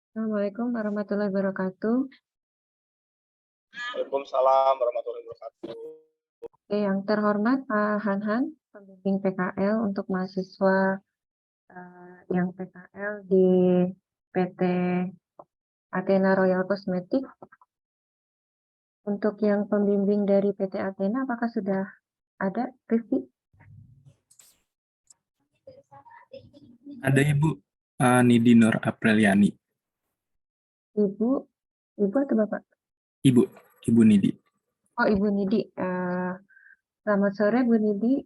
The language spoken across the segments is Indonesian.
Assalamualaikum warahmatullahi wabarakatuh. Waalaikumsalam warahmatullahi wabarakatuh. Oke, yang terhormat Pak Hanhan, pembimbing PKL untuk mahasiswa yang PKL di PT Athena Royal Cosmetic. Untuk yang pembimbing dari PT Athena, apakah sudah ada, Rifki? Ada Ibu Nidi Nur Apriliani. Ibu atau Bapak? Ibu Nidi. Oh, Ibu Nidi. Selamat sore, Bu Nidi.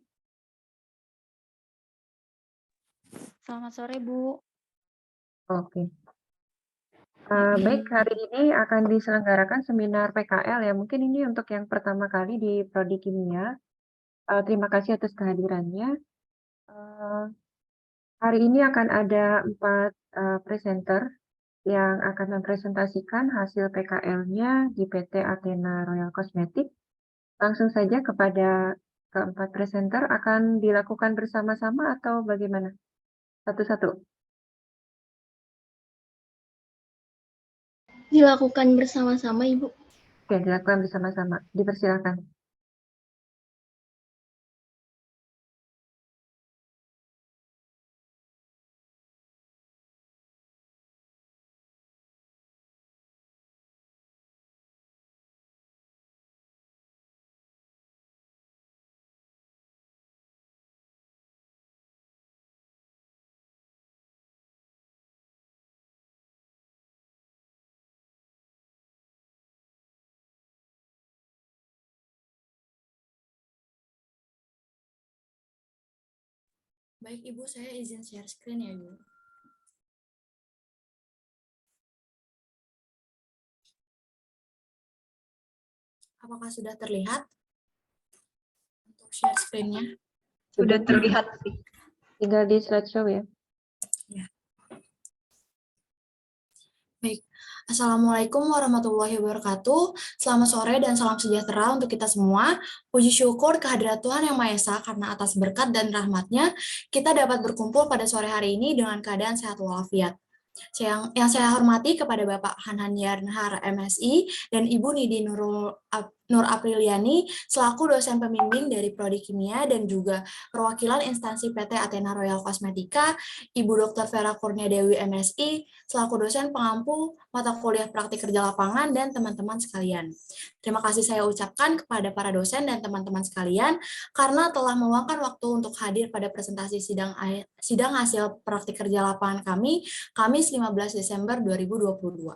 Selamat sore, Bu. Oke. Baik, hari ini akan diselenggarakan seminar PKL ya. Mungkin ini untuk yang pertama kali di Prodi Kimia. Terima kasih atas kehadirannya. Hari ini akan ada 4 presenter yang akan mempresentasikan hasil PKL-nya di PT Athena Royal Cosmetic. Langsung saja kepada keempat presenter, akan dilakukan bersama-sama atau bagaimana? Satu-satu. Dilakukan bersama-sama, Ibu. Oke, dilakukan bersama-sama. Dipersilakan. Baik, Ibu, saya izin share screen ya, Ibu. Apakah sudah terlihat untuk share screen-nya? Sudah terlihat sih. Tinggal di slideshow ya. Baik, Assalamualaikum warahmatullahi wabarakatuh. Selamat sore dan salam sejahtera untuk kita semua. Puji syukur kehadirat Tuhan Yang Maha Esa karena atas berkat dan rahmat-Nya, kita dapat berkumpul pada sore hari ini dengan keadaan sehat walafiat. Yang saya hormati kepada Bapak Hanhan Yarnhar MSI dan Ibu Nidi Nur Apriliani selaku dosen pembimbing dari Prodi Kimia dan juga perwakilan instansi PT Athena Royal Cosmetica, Ibu Dr. Vera Kurnia Dewi MSI selaku dosen pengampu mata kuliah praktik kerja lapangan dan teman-teman sekalian. Terima kasih saya ucapkan kepada para dosen dan teman-teman sekalian karena telah meluangkan waktu untuk hadir pada presentasi sidang hasil praktik kerja lapangan kami Kamis 15 Desember 2022.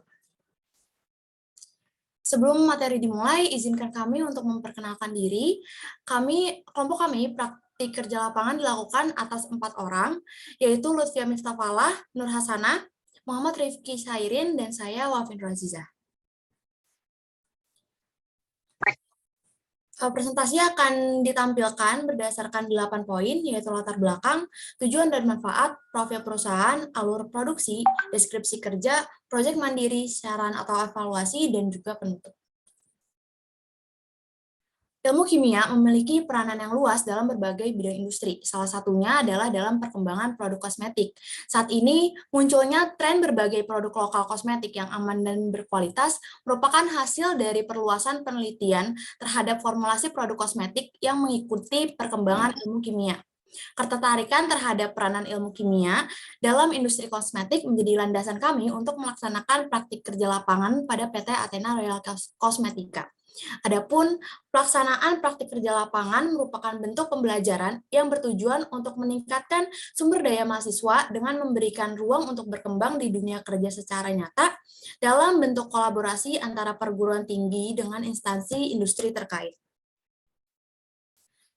Sebelum materi dimulai, izinkan kami untuk memperkenalkan diri. Kelompok kami praktik kerja lapangan dilakukan atas 4 orang, yaitu Lutfia Miftafallah, Nur Hasanah, Muhammad Rifki Sairin, dan saya Wafin Razizah. Presentasi akan ditampilkan berdasarkan 8 poin, yaitu latar belakang, tujuan dan manfaat, profil perusahaan, alur produksi, deskripsi kerja, proyek mandiri, saran atau evaluasi, dan juga penutup. Ilmu kimia memiliki peranan yang luas dalam berbagai bidang industri. Salah satunya adalah dalam perkembangan produk kosmetik. Saat ini, munculnya tren berbagai produk lokal kosmetik yang aman dan berkualitas merupakan hasil dari perluasan penelitian terhadap formulasi produk kosmetik yang mengikuti perkembangan ilmu kimia. Ketertarikan terhadap peranan ilmu kimia dalam industri kosmetik menjadi landasan kami untuk melaksanakan praktik kerja lapangan pada PT Athena Royal Cosmetica. Adapun pelaksanaan praktik kerja lapangan merupakan bentuk pembelajaran yang bertujuan untuk meningkatkan sumber daya mahasiswa dengan memberikan ruang untuk berkembang di dunia kerja secara nyata dalam bentuk kolaborasi antara perguruan tinggi dengan instansi industri terkait.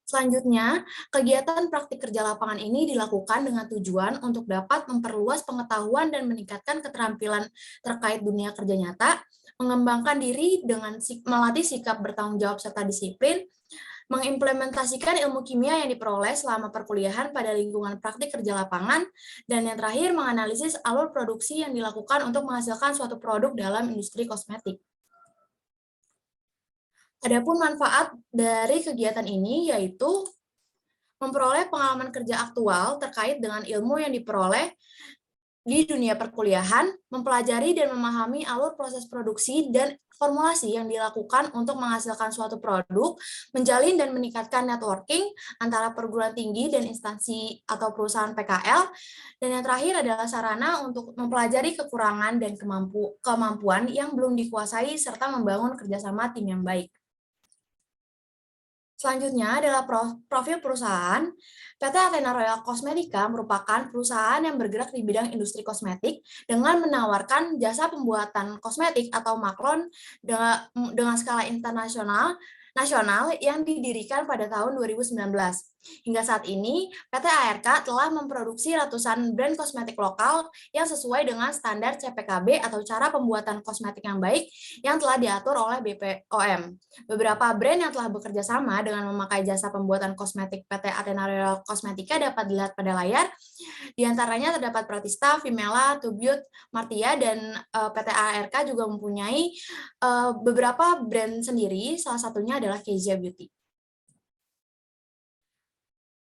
Selanjutnya, kegiatan praktik kerja lapangan ini dilakukan dengan tujuan untuk dapat memperluas pengetahuan dan meningkatkan keterampilan terkait dunia kerja nyata, mengembangkan diri dengan melatih sikap bertanggung jawab serta disiplin, mengimplementasikan ilmu kimia yang diperoleh selama perkuliahan pada lingkungan praktik kerja lapangan, dan yang terakhir menganalisis alur produksi yang dilakukan untuk menghasilkan suatu produk dalam industri kosmetik. Adapun manfaat dari kegiatan ini yaitu memperoleh pengalaman kerja aktual terkait dengan ilmu yang diperoleh di dunia perkuliahan, mempelajari dan memahami alur proses produksi dan formulasi yang dilakukan untuk menghasilkan suatu produk, menjalin dan meningkatkan networking antara perguruan tinggi dan instansi atau perusahaan PKL, dan yang terakhir adalah sarana untuk mempelajari kekurangan dan kemampuan yang belum dikuasai serta membangun kerjasama tim yang baik. Selanjutnya adalah profil perusahaan. PT Athena Royal Cosmetica merupakan perusahaan yang bergerak di bidang industri kosmetik dengan menawarkan jasa pembuatan kosmetik atau maklon dengan skala internasional yang didirikan pada tahun 2019. Hingga saat ini, PT ARK telah memproduksi ratusan brand kosmetik lokal yang sesuai dengan standar CPKB atau cara pembuatan kosmetik yang baik yang telah diatur oleh BPOM. Beberapa brand yang telah bekerja sama dengan memakai jasa pembuatan kosmetik PT Athena Royal Cosmetica dapat dilihat pada layar. Di antaranya terdapat Pratista, Vimela, Tubiut, Martia, dan PT ARK juga mempunyai beberapa brand sendiri, salah satunya adalah Kezia Beauty.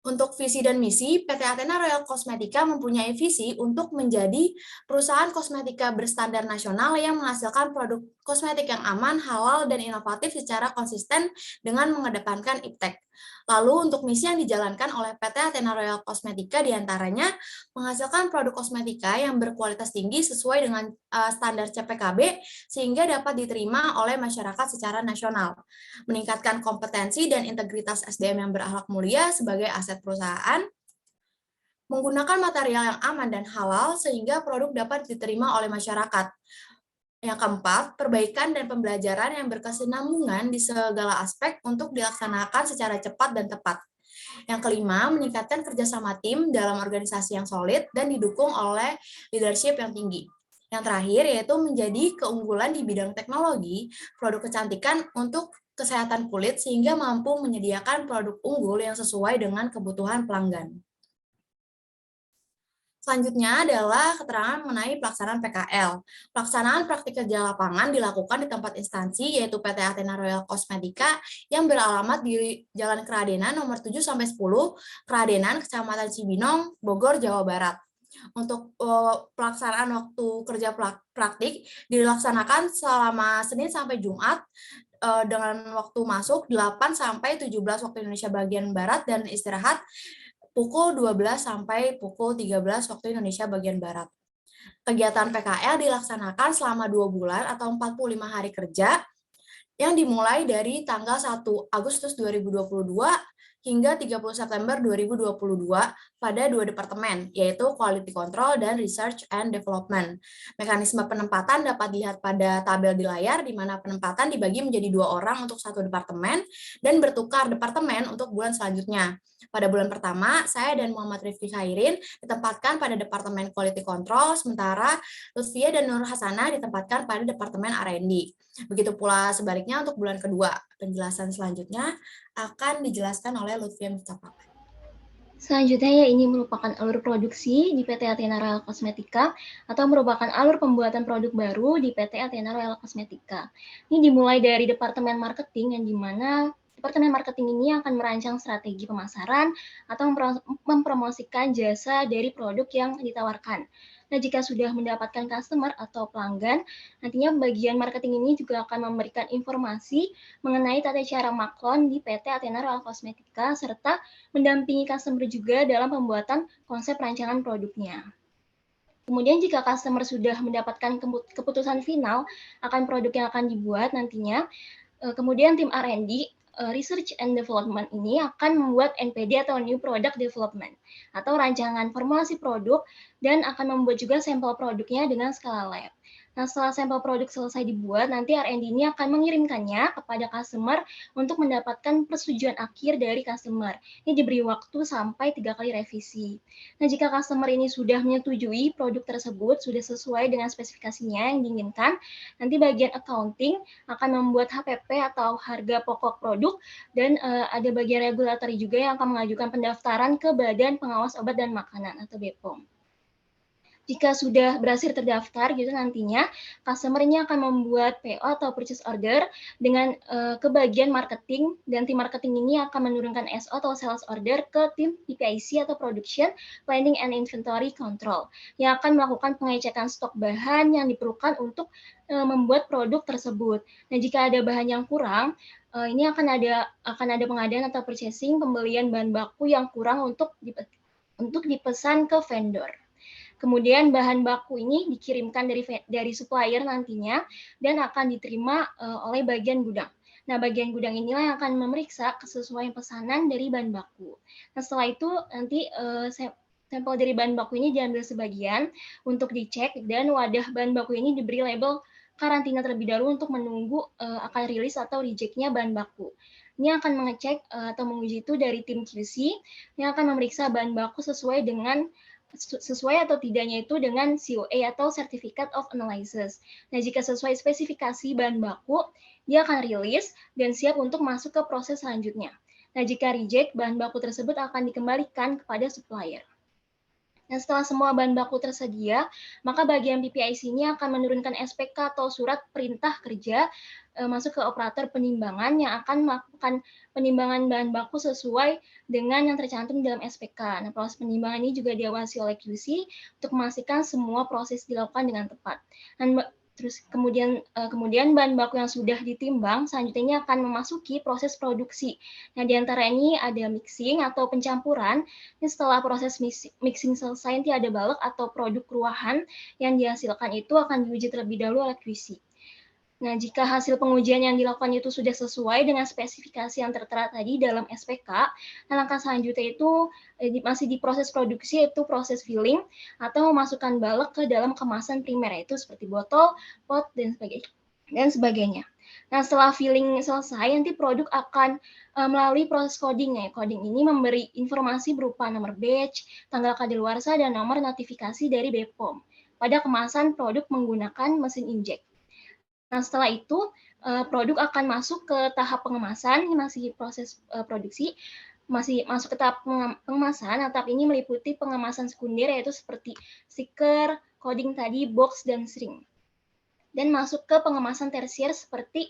Untuk visi dan misi, PT Athena Royal Cosmetica mempunyai visi untuk menjadi perusahaan kosmetika berstandar nasional yang menghasilkan produk kosmetik yang aman, halal, dan inovatif secara konsisten dengan mengedepankan iptek. Lalu untuk misi yang dijalankan oleh PT Athena Royal Cosmetica diantaranya menghasilkan produk kosmetika yang berkualitas tinggi sesuai dengan standar CPKB sehingga dapat diterima oleh masyarakat secara nasional, meningkatkan kompetensi dan integritas SDM yang berakhlak mulia sebagai aset perusahaan, menggunakan material yang aman dan halal sehingga produk dapat diterima oleh masyarakat. Yang keempat, perbaikan dan pembelajaran yang berkesinambungan di segala aspek untuk dilaksanakan secara cepat dan tepat. Yang kelima, meningkatkan kerjasama tim dalam organisasi yang solid dan didukung oleh leadership yang tinggi. Yang terakhir, yaitu menjadi keunggulan di bidang teknologi, produk kecantikan untuk kesehatan kulit sehingga mampu menyediakan produk unggul yang sesuai dengan kebutuhan pelanggan. Selanjutnya adalah keterangan mengenai pelaksanaan PKL. Pelaksanaan praktik kerja lapangan dilakukan di tempat instansi yaitu PT Athena Royal Cosmetica yang beralamat di Jalan Keradenan nomor 7-10, Keradenan, Kecamatan Cibinong, Bogor, Jawa Barat. Untuk pelaksanaan waktu kerja praktik dilaksanakan selama Senin sampai Jumat dengan waktu masuk 8 sampai 17 waktu Indonesia bagian Barat dan istirahat pukul 12 sampai pukul 13 waktu Indonesia bagian Barat. Kegiatan PKL dilaksanakan selama 2 bulan atau 45 hari kerja yang dimulai dari tanggal 1 Agustus 2022 hingga 30 September 2022 pada 2 departemen, yaitu Quality Control dan Research and Development. Mekanisme penempatan dapat dilihat pada tabel di layar, di mana penempatan dibagi menjadi 2 orang untuk satu departemen dan bertukar departemen untuk bulan selanjutnya. Pada bulan pertama, saya dan Muhammad Rifki Khairin ditempatkan pada Departemen Quality Control, sementara Lutfia dan Nur Hasanah ditempatkan pada Departemen R&D. Begitu pula sebaliknya untuk bulan kedua. Penjelasan selanjutnya akan dijelaskan oleh Lutfia Mustafa. Selanjutnya, ini merupakan alur produksi di PT Athena Royal Cosmetica atau merupakan alur pembuatan produk baru di PT Athena Royal Cosmetica. Ini dimulai dari Departemen Marketing yang dimana Departemen Marketing ini akan merancang strategi pemasaran atau mempromosikan jasa dari produk yang ditawarkan. Nah, jika sudah mendapatkan customer atau pelanggan, nantinya bagian marketing ini juga akan memberikan informasi mengenai tata cara maklon di PT Athena Royal Cosmetica serta mendampingi customer juga dalam pembuatan konsep rancangan produknya. Kemudian jika customer sudah mendapatkan keputusan final akan produk yang akan dibuat nantinya, kemudian tim R&D Research and Development ini akan membuat NPD atau New Product Development atau rancangan formulasi produk dan akan membuat juga sampel produknya dengan skala lab. Nah, setelah sampel produk selesai dibuat, nanti R&D ini akan mengirimkannya kepada customer untuk mendapatkan persetujuan akhir dari customer. Ini diberi waktu sampai 3 kali revisi. Nah, jika customer ini sudah menyetujui produk tersebut, sudah sesuai dengan spesifikasinya yang diinginkan, nanti bagian accounting akan membuat HPP atau harga pokok produk, dan ada bagian regulatory juga yang akan mengajukan pendaftaran ke Badan Pengawas Obat dan Makanan atau BPOM. Jika sudah berhasil terdaftar gitu nantinya, customer ini akan membuat PO atau purchase order dengan ke bagian marketing, dan tim marketing ini akan menurunkan SO atau sales order ke tim PPIC atau production planning and inventory control yang akan melakukan pengecekan stok bahan yang diperlukan untuk membuat produk tersebut. Nah, jika ada bahan yang kurang, ini akan ada pengadaan atau purchasing pembelian bahan baku yang kurang untuk dipesan ke vendor. Kemudian bahan baku ini dikirimkan dari supplier nantinya dan akan diterima oleh bagian gudang. Nah, bagian gudang inilah yang akan memeriksa kesesuaian pesanan dari bahan baku. Nah, setelah itu nanti sampel dari bahan baku ini diambil sebagian untuk dicek, dan wadah bahan baku ini diberi label karantina terlebih dahulu untuk menunggu akan rilis atau reject-nya bahan baku. Ini akan mengecek atau menguji itu dari tim QC yang akan memeriksa bahan baku sesuai atau tidaknya itu dengan COA atau Certificate of Analysis. Nah, jika sesuai spesifikasi bahan baku, dia akan rilis dan siap untuk masuk ke proses selanjutnya. Nah, jika reject, bahan baku tersebut akan dikembalikan kepada supplier. Nah, setelah semua bahan baku tersedia, maka bagian PPIC ini akan menurunkan SPK atau surat perintah kerja masuk ke operator penimbangan yang akan melakukan penimbangan bahan baku sesuai dengan yang tercantum dalam SPK. Nah, proses penimbangan ini juga diawasi oleh QC untuk memastikan semua proses dilakukan dengan tepat. Dan terus kemudian bahan baku yang sudah ditimbang selanjutnya ini akan memasuki proses produksi. Nah, di antara ini ada mixing atau pencampuran. Ini setelah proses mixing selesai, nanti ada balok atau produk ruahan yang dihasilkan itu akan diuji terlebih dahulu oleh QC. Nah, jika hasil pengujian yang dilakukan itu sudah sesuai dengan spesifikasi yang tertera tadi dalam SPK, nah langkah selanjutnya itu masih di proses produksi, yaitu proses filling atau memasukkan balok ke dalam kemasan primer, yaitu seperti botol, pot, dan sebagainya. Nah, setelah filling selesai, nanti produk akan melalui proses coding. Ya. Coding ini memberi informasi berupa nomor batch, tanggal kadaluarsa, dan nomor notifikasi dari BPOM pada kemasan produk menggunakan mesin inject. Nah, setelah itu produk akan masuk ke tahap pengemasan. Ini masih proses produksi, masih masuk ke tahap pengemasan. Nah, tahap ini meliputi pengemasan sekunder, yaitu seperti stiker, coding tadi, box, dan string. Dan masuk ke pengemasan tersier seperti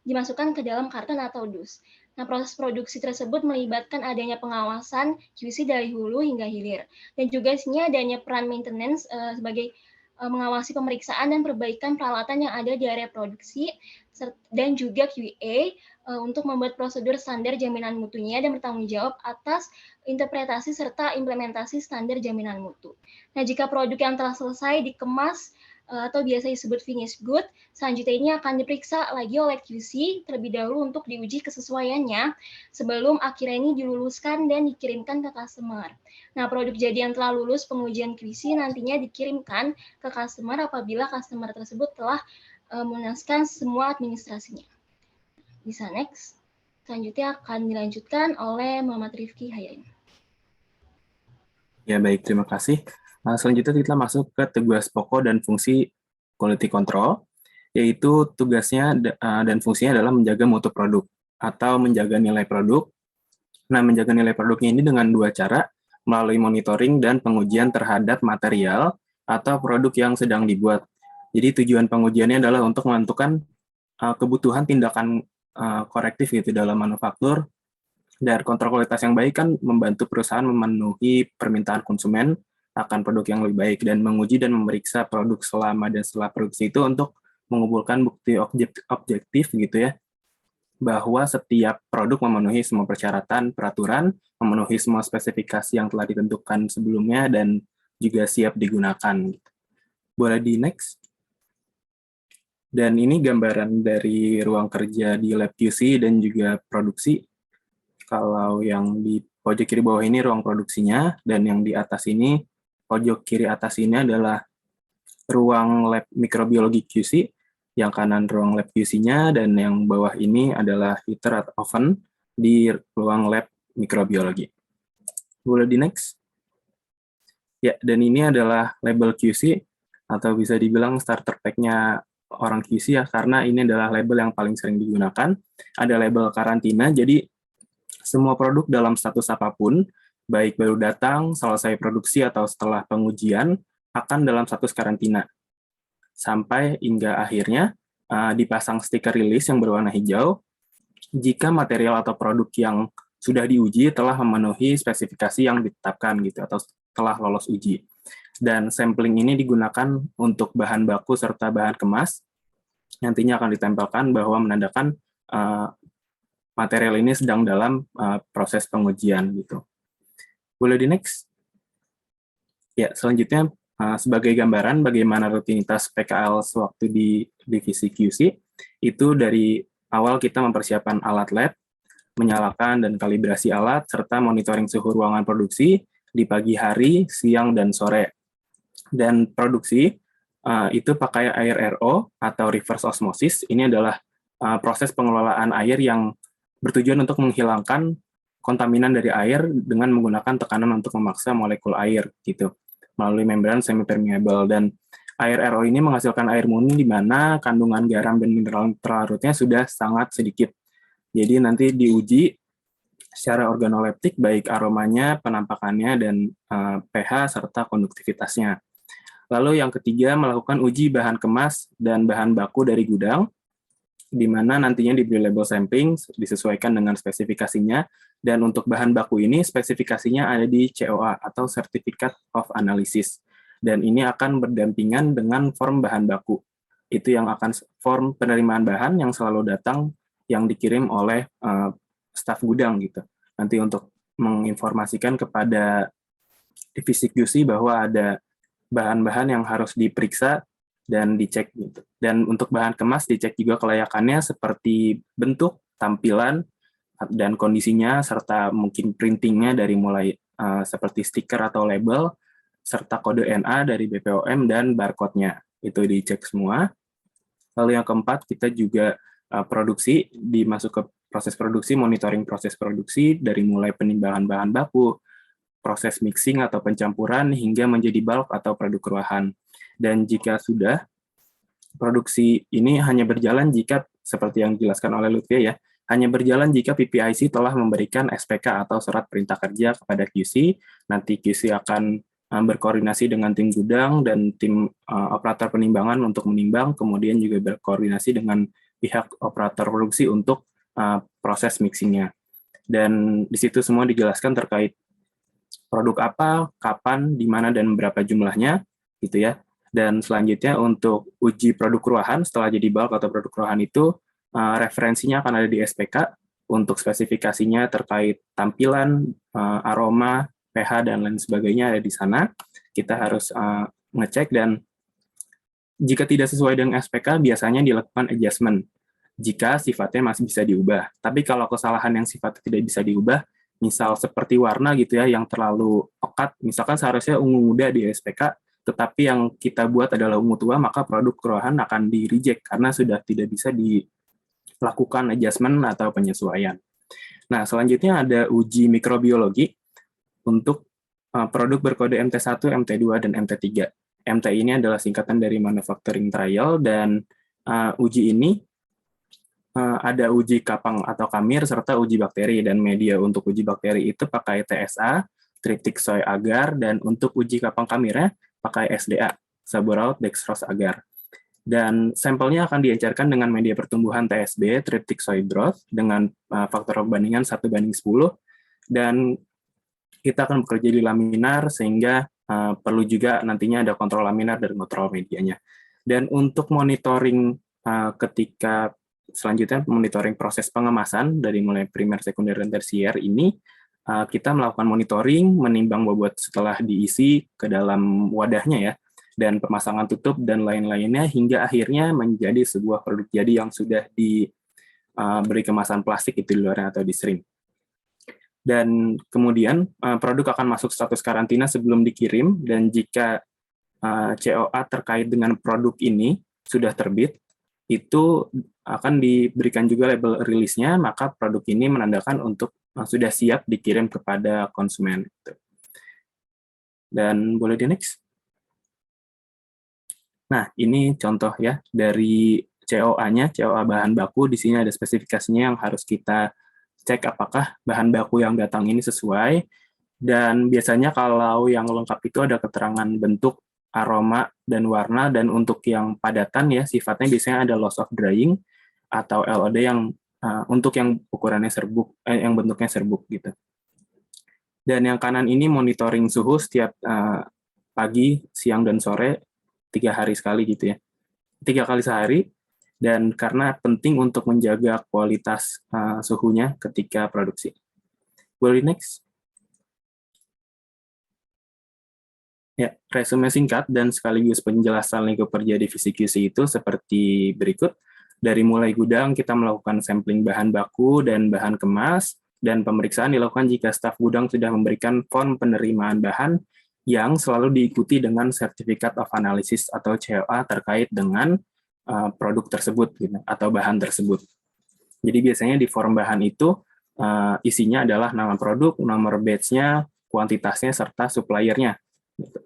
dimasukkan ke dalam karton atau dus. Nah, proses produksi tersebut melibatkan adanya pengawasan QC dari hulu hingga hilir. Dan juga isinya adanya peran maintenance sebagai mengawasi pemeriksaan dan perbaikan peralatan yang ada di area produksi, dan juga QA untuk membuat prosedur standar jaminan mutunya dan bertanggung jawab atas interpretasi serta implementasi standar jaminan mutu. Nah, jika produk yang telah selesai dikemas atau biasa disebut finished good, selanjutnya ini akan diperiksa lagi oleh QC terlebih dahulu untuk diuji kesesuaiannya sebelum akhirnya ini diluluskan dan dikirimkan ke customer. Nah, produk jadi yang telah lulus pengujian QC nantinya dikirimkan ke customer apabila customer tersebut telah melunaskan semua administrasinya. Bisa next. Selanjutnya akan dilanjutkan oleh Muhammad Rifki Hayrin. Ya, baik, terima kasih. Selanjutnya kita masuk ke tugas pokok dan fungsi quality control, yaitu tugasnya dan fungsinya adalah menjaga mutu produk atau menjaga nilai produk. Nah, menjaga nilai produknya ini dengan dua cara, melalui monitoring dan pengujian terhadap material atau produk yang sedang dibuat. Jadi tujuan pengujiannya adalah untuk menentukan kebutuhan tindakan korektif gitu dalam manufaktur, dan kontrol kualitas yang baik kan membantu perusahaan memenuhi permintaan konsumen akan produk yang lebih baik, dan menguji dan memeriksa produk selama dan setelah produksi itu untuk mengumpulkan bukti objektif gitu ya, bahwa setiap produk memenuhi semua persyaratan peraturan, memenuhi semua spesifikasi yang telah ditentukan sebelumnya, dan juga siap digunakan. Boleh di next? Dan ini gambaran dari ruang kerja di lab QC dan juga produksi. Kalau yang di pojok kiri bawah ini ruang produksinya, dan yang di atas ini, pojok kiri atas ini adalah ruang lab mikrobiologi QC, yang kanan ruang lab QC-nya, dan yang bawah ini adalah heater atau oven di ruang lab mikrobiologi. Boleh di next? Ya, dan ini adalah label QC, atau bisa dibilang starter pack-nya orang QC ya, karena ini adalah label yang paling sering digunakan. Ada label karantina, jadi semua produk dalam status apapun baik baru datang, selesai produksi, atau setelah pengujian, akan dalam status karantina. Sampai hingga akhirnya dipasang stiker rilis yang berwarna hijau jika material atau produk yang sudah diuji telah memenuhi spesifikasi yang ditetapkan gitu atau telah lolos uji. Dan sampling ini digunakan untuk bahan baku serta bahan kemas. Nantinya akan ditempelkan bahwa menandakan material ini sedang dalam proses pengujian gitu. Boleh di next? Ya, selanjutnya sebagai gambaran bagaimana rutinitas PKL sewaktu di divisi QC, itu dari awal kita mempersiapkan alat lab, menyalakan dan kalibrasi alat, serta monitoring suhu ruangan produksi di pagi hari, siang, dan sore. Dan produksi itu pakai air RO atau reverse osmosis. Ini adalah proses pengelolaan air yang bertujuan untuk menghilangkan kontaminan dari air dengan menggunakan tekanan untuk memaksa molekul air gitu melalui membran semi-permeable. Dan air RO ini menghasilkan air murni di mana kandungan garam dan mineral terlarutnya sudah sangat sedikit. Jadi nanti diuji secara organoleptik baik aromanya, penampakannya, dan pH serta konduktivitasnya. Lalu yang ketiga, melakukan uji bahan kemas dan bahan baku dari gudang, di mana nantinya diberi label sampling disesuaikan dengan spesifikasinya, dan untuk bahan baku ini spesifikasinya ada di COA atau Certificate of Analysis, dan ini akan berdampingan dengan form bahan baku. Itu yang akan form penerimaan bahan yang selalu datang yang dikirim oleh staf gudang gitu. Nanti untuk menginformasikan kepada divisi QC bahwa ada bahan-bahan yang harus diperiksa dan dicek gitu. Dan untuk bahan kemas dicek juga kelayakannya seperti bentuk, tampilan, dan kondisinya, serta mungkin printingnya dari mulai seperti stiker atau label, serta kode NA dari BPOM dan barcode-nya. Itu dicek semua. Lalu yang keempat, kita juga produksi, dimasuk ke proses produksi, monitoring proses produksi, dari mulai penimbangan bahan baku, proses mixing atau pencampuran, hingga menjadi bulk atau produk ruahan. Dan jika sudah, produksi ini hanya berjalan jika, seperti yang dijelaskan oleh Lutfi ya, hanya berjalan jika PPIC telah memberikan SPK atau surat perintah kerja kepada QC. Nanti QC akan berkoordinasi dengan tim gudang dan tim operator penimbangan untuk menimbang, kemudian juga berkoordinasi dengan pihak operator produksi untuk proses mixingnya. Dan di situ semua dijelaskan terkait produk apa, kapan, di mana, dan berapa jumlahnya, gitu ya. Dan selanjutnya untuk uji produk ruahan, setelah jadi bulk atau produk ruahan itu, referensinya akan ada di SPK, untuk spesifikasinya terkait tampilan, aroma, pH, dan lain sebagainya ada di sana. Kita harus ngecek, dan jika tidak sesuai dengan SPK, biasanya dilakukan adjustment, jika sifatnya masih bisa diubah. Tapi kalau kesalahan yang sifatnya tidak bisa diubah, misal seperti warna gitu ya, yang terlalu pekat, misalkan seharusnya ungu muda di SPK, tetapi yang kita buat adalah ungu tua, maka produk ruahan akan di-reject karena sudah tidak bisa dilakukan adjustment atau penyesuaian. Nah, selanjutnya ada uji mikrobiologi untuk produk berkode MT1, MT2, dan MT3. MT ini adalah singkatan dari manufacturing trial, dan uji ini ada uji kapang atau kamir, serta uji bakteri, dan media untuk uji bakteri itu pakai TSA, triptik soy agar, dan untuk uji kapang kamirnya pakai SDA, Saburaut dextrose agar. Dan sampelnya akan diencerkan dengan media pertumbuhan TSB, triptik soy broth, dengan faktor perbandingan 1:10, dan kita akan bekerja di laminar, sehingga perlu juga nantinya ada kontrol laminar dan kontrol medianya. Dan untuk monitoring ketika selanjutnya monitoring proses pengemasan dari mulai primer, sekunder, dan tersier ini, kita melakukan monitoring, menimbang bobot setelah diisi ke dalam wadahnya ya, dan pemasangan tutup dan lain-lainnya, hingga akhirnya menjadi sebuah produk jadi yang sudah diberi kemasan plastik itu di luarnya atau di syringe. Dan kemudian produk akan masuk status karantina sebelum dikirim, dan jika COA terkait dengan produk ini sudah terbit, itu akan diberikan juga label rilisnya, maka produk ini menandakan untuk sudah siap dikirim kepada konsumen. Dan boleh di next. Nah, ini contoh ya dari COA-nya, COA bahan baku. Di sini ada spesifikasinya yang harus kita cek apakah bahan baku yang datang ini sesuai. Dan biasanya kalau yang lengkap itu ada keterangan bentuk, aroma, dan warna, dan untuk yang padatan ya sifatnya biasanya ada loss of drying atau LOD yang untuk yang ukurannya serbuk, yang bentuknya serbuk gitu. Dan yang kanan ini monitoring suhu setiap pagi, siang, dan sore 3 hari sekali gitu ya. 3 kali sehari, dan karena penting untuk menjaga kualitas suhunya ketika produksi. Boleh next? Ya, resume singkat dan sekaligus penjelasan lingkup kerja divisi QC itu seperti berikut. Dari mulai gudang, kita melakukan sampling bahan baku dan bahan kemas, dan pemeriksaan dilakukan jika staf gudang sudah memberikan form penerimaan bahan yang selalu diikuti dengan Certificate of Analysis atau COA terkait dengan produk tersebut gitu, atau bahan tersebut. Jadi biasanya di form bahan itu isinya adalah nama produk, nomor batch-nya, kuantitasnya, serta supplier-nya. Gitu.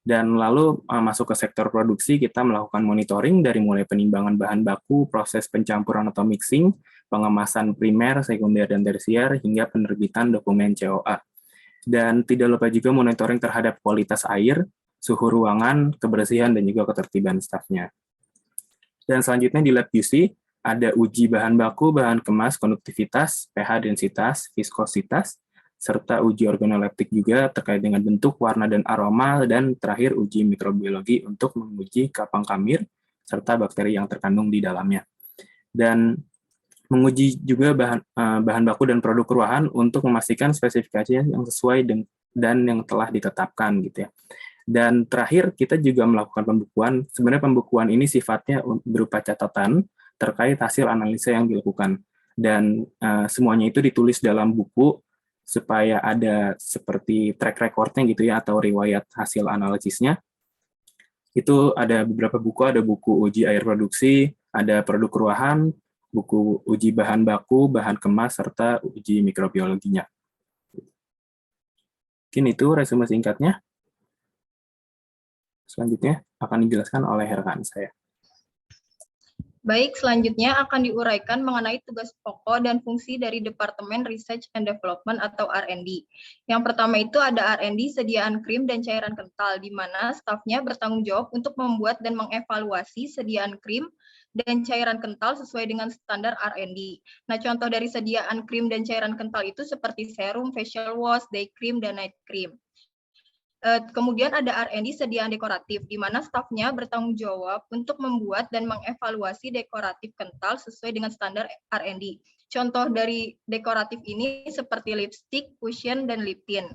Dan lalu masuk ke sektor produksi, kita melakukan monitoring dari mulai penimbangan bahan baku, proses pencampuran atau mixing, pengemasan primer, sekunder, dan tersier, hingga penerbitan dokumen COA. Dan tidak lupa juga monitoring terhadap kualitas air, suhu ruangan, kebersihan, dan juga ketertiban stafnya. Dan selanjutnya di lab QC, ada uji bahan baku, bahan kemas, konduktivitas, pH densitas, viskositas, serta uji organoleptik juga terkait dengan bentuk, warna, dan aroma, dan terakhir uji mikrobiologi untuk menguji kapang kamir, serta bakteri yang terkandung di dalamnya. Dan menguji juga bahan baku dan produk ruahan untuk memastikan spesifikasinya yang sesuai dan yang telah ditetapkan gitu ya. Dan terakhir kita juga melakukan pembukuan. Sebenarnya pembukuan ini sifatnya berupa catatan terkait hasil analisa yang dilakukan. Dan semuanya itu ditulis dalam buku supaya ada seperti track record-nya gitu ya, atau riwayat hasil analisisnya. Itu ada beberapa buku, ada buku uji air produksi, ada produk ruahan, buku uji bahan baku, bahan kemas, serta uji mikrobiologinya. Mungkin itu resume singkatnya. Selanjutnya akan dijelaskan oleh rekan saya. Baik, selanjutnya akan diuraikan mengenai tugas pokok dan fungsi dari Departemen Research and Development atau R&D. Yang pertama itu ada R&D sediaan krim dan cairan kental, di mana stafnya bertanggung jawab untuk membuat dan mengevaluasi sediaan krim dan cairan kental sesuai dengan standar R&D. Nah, contoh dari sediaan krim dan cairan kental itu seperti serum, facial wash, day cream, dan night cream. Kemudian ada R&D sediaan dekoratif, di mana stafnya bertanggung jawab untuk membuat dan mengevaluasi dekoratif kental sesuai dengan standar R&D. Contoh dari dekoratif ini seperti lipstick, cushion, dan lip tint.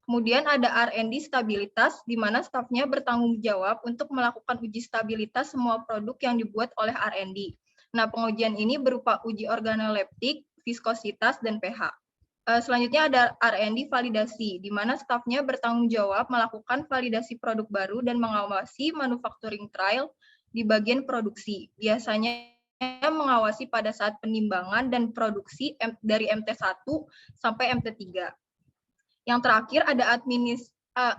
Kemudian ada R&D stabilitas, di mana stafnya bertanggung jawab untuk melakukan uji stabilitas semua produk yang dibuat oleh R&D. Nah, pengujian ini berupa uji organoleptik, viskositas, dan pH. Selanjutnya ada R&D validasi, di mana stafnya bertanggung jawab melakukan validasi produk baru dan mengawasi manufacturing trial di bagian produksi. Biasanya mengawasi pada saat penimbangan dan produksi dari MT1 sampai MT3. Yang terakhir ada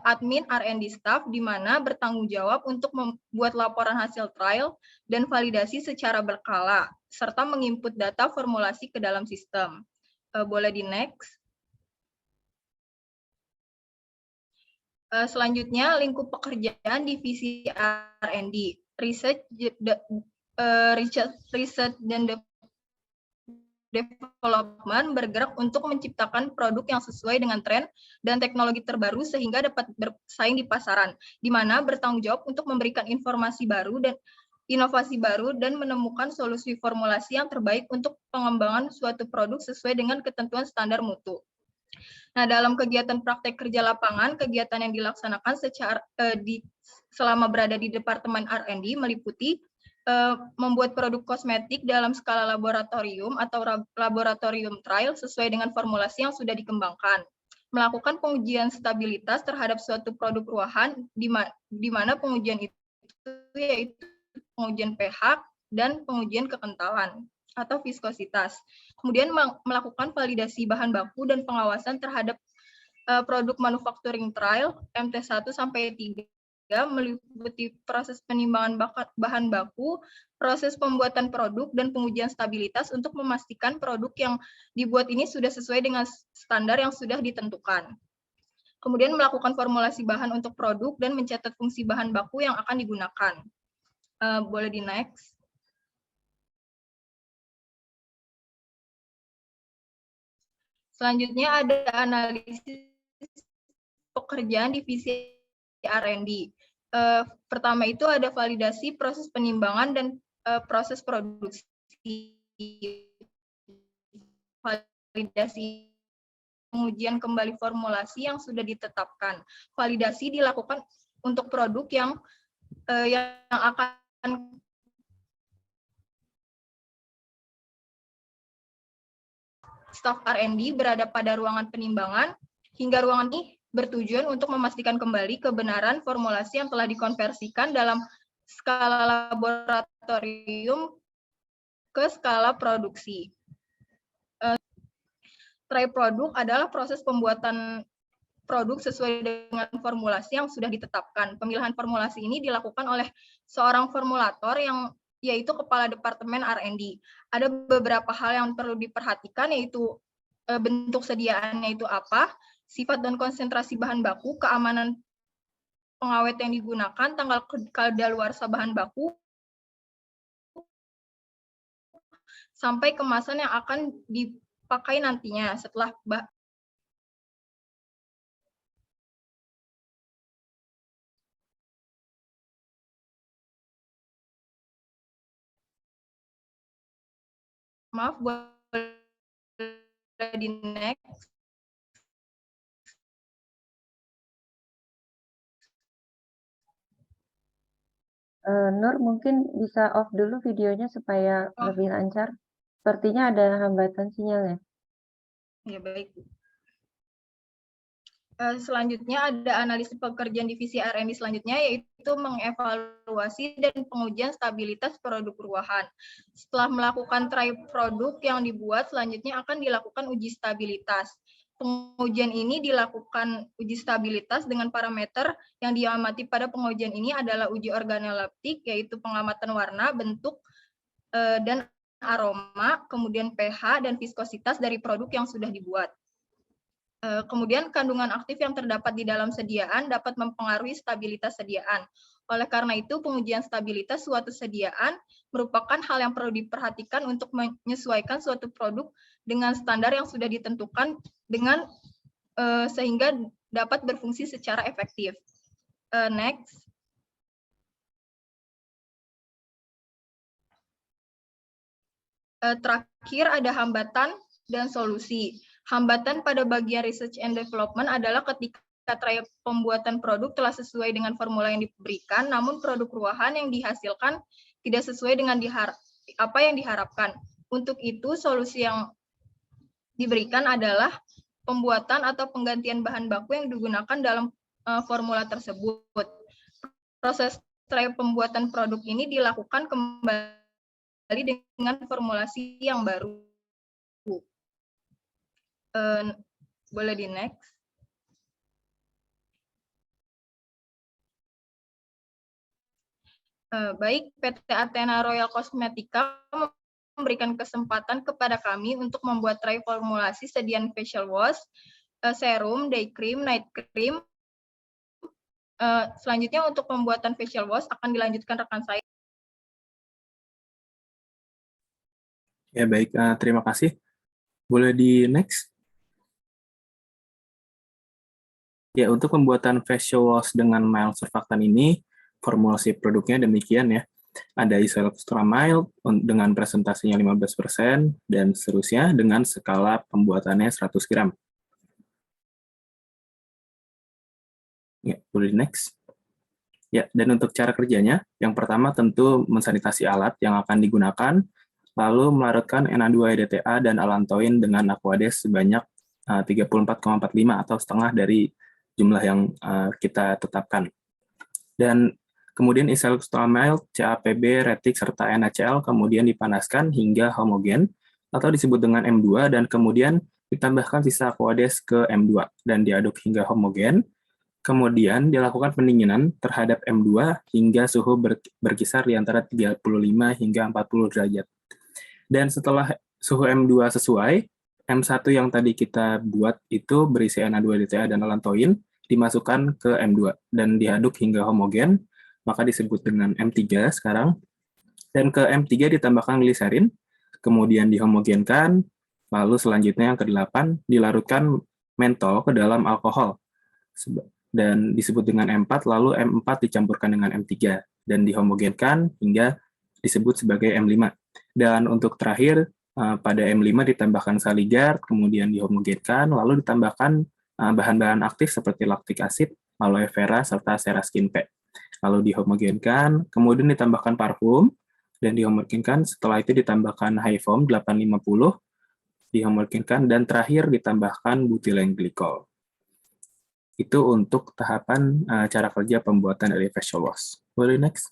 admin R&D staff, di mana bertanggung jawab untuk membuat laporan hasil trial dan validasi secara berkala, serta menginput data formulasi ke dalam sistem. Boleh di next. Selanjutnya lingkup pekerjaan divisi R&D, research dan development bergerak untuk menciptakan produk yang sesuai dengan tren dan teknologi terbaru sehingga dapat bersaing di pasaran, di mana bertanggung jawab untuk memberikan informasi baru dan inovasi baru dan menemukan solusi formulasi yang terbaik untuk pengembangan suatu produk sesuai dengan ketentuan standar mutu. Nah, dalam kegiatan praktek kerja lapangan, kegiatan yang dilaksanakan selama berada di Departemen R&D meliputi membuat produk kosmetik dalam skala laboratorium atau laboratorium trial sesuai dengan formulasi yang sudah dikembangkan. Melakukan pengujian stabilitas terhadap suatu produk ruahan, di mana pengujian itu yaitu pengujian pH dan pengujian kekentalan atau viskositas. Kemudian melakukan validasi bahan baku dan pengawasan terhadap produk manufacturing trial MT1 sampai 3 meliputi proses penimbangan bahan baku, proses pembuatan produk, dan pengujian stabilitas untuk memastikan produk yang dibuat ini sudah sesuai dengan standar yang sudah ditentukan. Kemudian melakukan formulasi bahan untuk produk dan mencatat fungsi bahan baku yang akan digunakan. Boleh di next. Selanjutnya ada analisis pekerjaan divisi R&D. Pertama itu ada validasi proses penimbangan dan proses produksi. Validasi pengujian kembali formulasi yang sudah ditetapkan. Validasi dilakukan untuk produk yang akan staf R&D berada pada ruangan penimbangan, hingga ruangan ini bertujuan untuk memastikan kembali kebenaran formulasi yang telah dikonversikan dalam skala laboratorium ke skala produksi. Try produk adalah proses pembuatan produk sesuai dengan formulasi yang sudah ditetapkan. Pemilihan formulasi ini dilakukan oleh seorang formulator yaitu kepala departemen R&D. Ada beberapa hal yang perlu diperhatikan, yaitu bentuk sediaannya itu apa, sifat dan konsentrasi bahan baku, keamanan pengawet yang digunakan, tanggal kadaluarsa bahan baku, sampai kemasan yang akan dipakai nantinya setelah maaf, boleh di next. Nur, mungkin bisa off dulu videonya supaya lebih lancar. Sepertinya ada hambatan sinyalnya. Ya, baik. Selanjutnya ada analisis pekerjaan divisi R&D selanjutnya, yaitu mengevaluasi dan pengujian stabilitas produk ruahan. Setelah melakukan try produk yang dibuat, selanjutnya akan dilakukan uji stabilitas. Pengujian ini dilakukan uji stabilitas dengan parameter yang diamati pada pengujian ini adalah uji organoleptik, yaitu pengamatan warna, bentuk, dan aroma, kemudian pH dan viskositas dari produk yang sudah dibuat. Kemudian kandungan aktif yang terdapat di dalam sediaan dapat mempengaruhi stabilitas sediaan. Oleh karena itu, pengujian stabilitas suatu sediaan merupakan hal yang perlu diperhatikan untuk menyesuaikan suatu produk dengan standar yang sudah ditentukan sehingga dapat berfungsi secara efektif. Next. Terakhir ada hambatan dan solusi. Hambatan pada bagian research and development adalah ketika trial pembuatan produk telah sesuai dengan formula yang diberikan, namun produk ruahan yang dihasilkan tidak sesuai dengan apa yang diharapkan. Untuk itu, solusi yang diberikan adalah pembuatan atau penggantian bahan baku yang digunakan dalam formula tersebut. Proses trial pembuatan produk ini dilakukan kembali dengan formulasi yang baru. Boleh di next. Baik, PT Athena Royal Cosmetica memberikan kesempatan kepada kami untuk membuat try formulasi sediaan facial wash, serum, day cream, night cream. Selanjutnya untuk pembuatan facial wash akan dilanjutkan rekan saya. Ya, baik. Terima kasih. Boleh di next. Ya, untuk pembuatan facial wash dengan mild surfactant ini, formulasi produknya demikian ya. Ada isoxazolamide dengan presentasinya 15% dan seterusnya dengan skala pembuatannya 100 gram. Ya, boleh next. Ya, dan untuk cara kerjanya, yang pertama tentu mensanitasi alat yang akan digunakan, lalu melarutkan Na2-EDTA dan allantoin dengan Aquades sebanyak 34,45 atau setengah dari jumlah yang kita tetapkan. Dan kemudian isoxazolamide, CAPB, retik, serta NaCl kemudian dipanaskan hingga homogen atau disebut dengan M2 dan kemudian ditambahkan sisa Aquades ke M2 dan diaduk hingga homogen. Kemudian dilakukan pendinginan terhadap M2 hingga suhu berkisar di antara 35 hingga 40 derajat. Dan setelah suhu M2 sesuai, M1 yang tadi kita buat itu berisi Na2-EDTA dan allantoin, dimasukkan ke M2 dan diaduk hingga homogen, maka disebut dengan M3 sekarang. Dan ke M3 ditambahkan gliserin, kemudian dihomogenkan, lalu selanjutnya yang ke-8 dilarutkan mentol ke dalam alkohol dan disebut dengan M4, lalu M4 dicampurkan dengan M3 dan dihomogenkan hingga disebut sebagai M5. Dan untuk terakhir pada M5 ditambahkan saligar, kemudian dihomogenkan, lalu ditambahkan bahan-bahan aktif seperti lactic acid, aloe vera, serta Seraskin P. Lalu dihomogenkan, kemudian ditambahkan parfum, dan dihomogenkan, setelah itu ditambahkan high foam 850, dihomogenkan, dan terakhir ditambahkan butylene glycol. Itu untuk tahapan cara kerja pembuatan dari facial wash. Boleh next?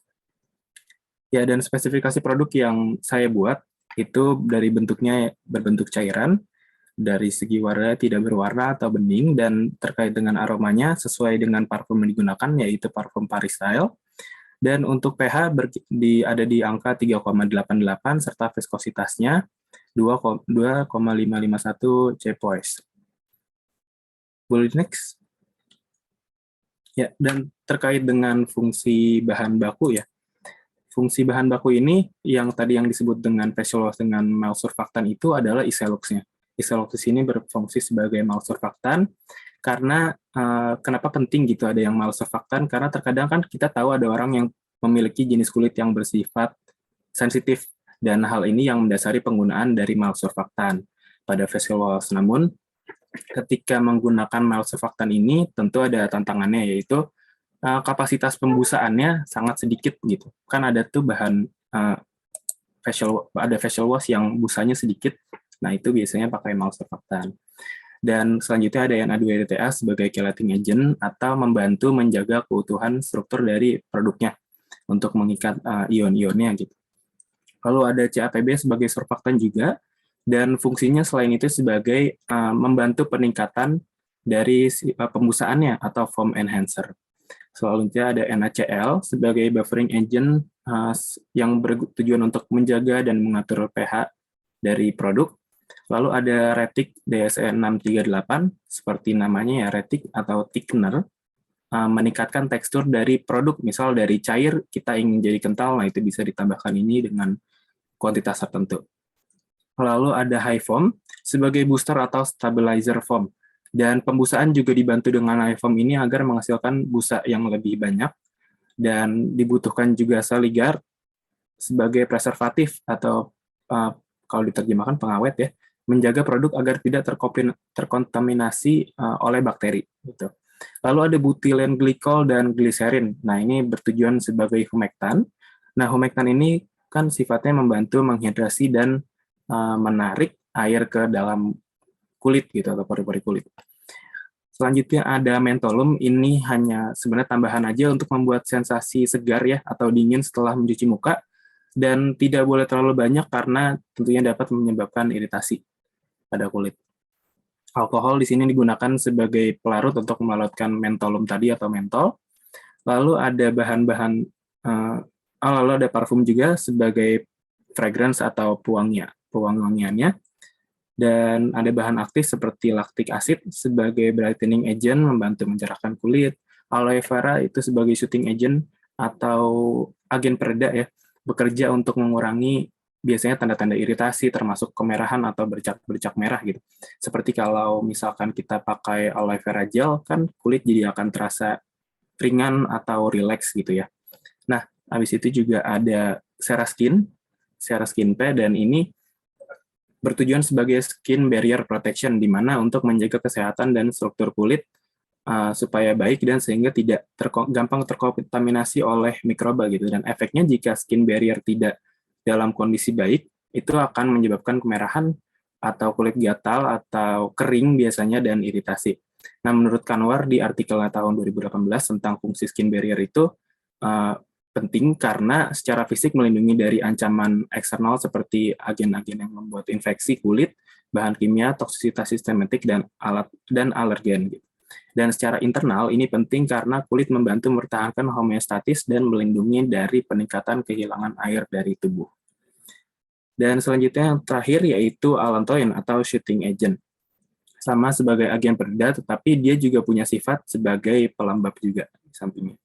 Ya, dan spesifikasi produk yang saya buat itu dari bentuknya berbentuk cairan, dari segi warna tidak berwarna atau bening, dan terkait dengan aromanya sesuai dengan parfum yang digunakan, yaitu parfum Paris Style. Dan untuk pH ada di angka 3,88 serta viskositasnya 2,551 CPoise. Boleh next? Ya, dan terkait dengan fungsi bahan baku ya. Fungsi bahan baku ini yang tadi yang disebut dengan facial wash dengan malt surfactant itu adalah Iselux-nya. Iselux ini berfungsi sebagai malt surfactant karena kenapa penting gitu ada yang malt surfactant, karena terkadang kan kita tahu ada orang yang memiliki jenis kulit yang bersifat sensitif, dan hal ini yang mendasari penggunaan dari malt surfactant pada facial wash. Namun ketika menggunakan malt surfactant ini tentu ada tantangannya, yaitu kapasitas pembusaannya sangat sedikit gitu. Kan ada tuh bahan facial wash yang busanya sedikit. Nah, itu biasanya pakai malt surfactant. Dan selanjutnya ada Na2-DTA sebagai chelating agent atau membantu menjaga keutuhan struktur dari produknya untuk mengikat ion-ionnya gitu. Lalu ada CAPB sebagai surfactant juga, dan fungsinya selain itu sebagai membantu peningkatan dari pembusaannya atau foam enhancer. Selanjutnya ada NaCl sebagai buffering agent yang bertujuan untuk menjaga dan mengatur pH dari produk. Lalu ada retic DSE638, seperti namanya ya, retic atau thickener, meningkatkan tekstur dari produk, misal dari cair kita ingin jadi kental, nah itu bisa ditambahkan ini dengan kuantitas tertentu. Lalu ada high foam sebagai booster atau stabilizer foam, dan pembusaan juga dibantu dengan high foam ini agar menghasilkan busa yang lebih banyak, dan dibutuhkan juga saligar sebagai preservatif atau kalau diterjemahkan pengawet ya, menjaga produk agar tidak terkontaminasi oleh bakteri gitu. Lalu ada butylene glycol dan gliserin. Nah, ini bertujuan sebagai humektan. Nah, humektan ini kan sifatnya membantu menghidrasi dan menarik air ke dalam kulit gitu atau pori-pori kulit. Selanjutnya ada mentolum. Ini hanya sebenarnya tambahan aja untuk membuat sensasi segar ya atau dingin setelah mencuci muka, dan tidak boleh terlalu banyak karena tentunya dapat menyebabkan iritasi pada kulit. Alkohol di sini digunakan sebagai pelarut untuk melarutkan mentolum tadi atau mentol. Lalu ada bahan-bahan, lalu ada parfum juga sebagai fragrance atau pewangiannya. Dan ada bahan aktif seperti lactic acid sebagai brightening agent membantu mencerahkan kulit. Aloe vera itu sebagai soothing agent atau agen pereda ya, bekerja untuk mengurangi biasanya tanda-tanda iritasi termasuk kemerahan atau bercak-bercak merah gitu. Seperti kalau misalkan kita pakai aloe vera gel kan kulit jadi akan terasa ringan atau rileks gitu ya. Nah, habis itu juga ada Seraskin P, dan ini bertujuan sebagai skin barrier protection, di mana untuk menjaga kesehatan dan struktur kulit supaya baik dan sehingga tidak gampang terkontaminasi oleh mikroba gitu. Dan efeknya jika skin barrier tidak dalam kondisi baik, itu akan menyebabkan kemerahan atau kulit gatal atau kering biasanya dan iritasi. Nah, menurut Kanwar di artikelnya tahun 2018 tentang fungsi skin barrier itu penting karena secara fisik melindungi dari ancaman eksternal seperti agen-agen yang membuat infeksi kulit, bahan kimia, toksisitas sistematik, dan alergen gitu. Dan secara internal ini penting karena kulit membantu mempertahankan homeostatis dan melindungi dari peningkatan kehilangan air dari tubuh. Dan selanjutnya yang terakhir yaitu allantoin atau shooting agent. sama sebagai agen pereda, tetapi dia juga punya sifat sebagai pelembab juga di sampingnya.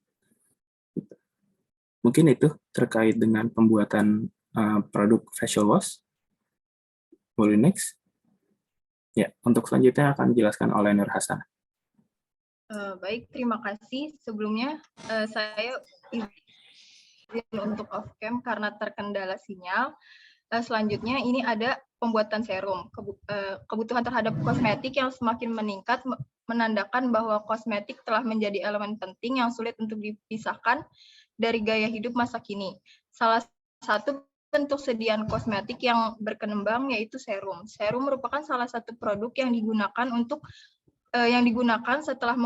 Mungkin itu terkait dengan pembuatan produk facial wash. Boleh next? Ya, untuk selanjutnya akan dijelaskan oleh Nur Hasan. Baik, terima kasih. Sebelumnya saya izin untuk off cam karena terkendala sinyal. Selanjutnya ini ada pembuatan serum. Kebutuhan terhadap kosmetik yang semakin meningkat menandakan bahwa kosmetik telah menjadi elemen penting yang sulit untuk dipisahkan dari gaya hidup masa kini. Salah satu bentuk sediaan kosmetik yang berkembang yaitu serum. Serum merupakan salah satu produk yang digunakan setelah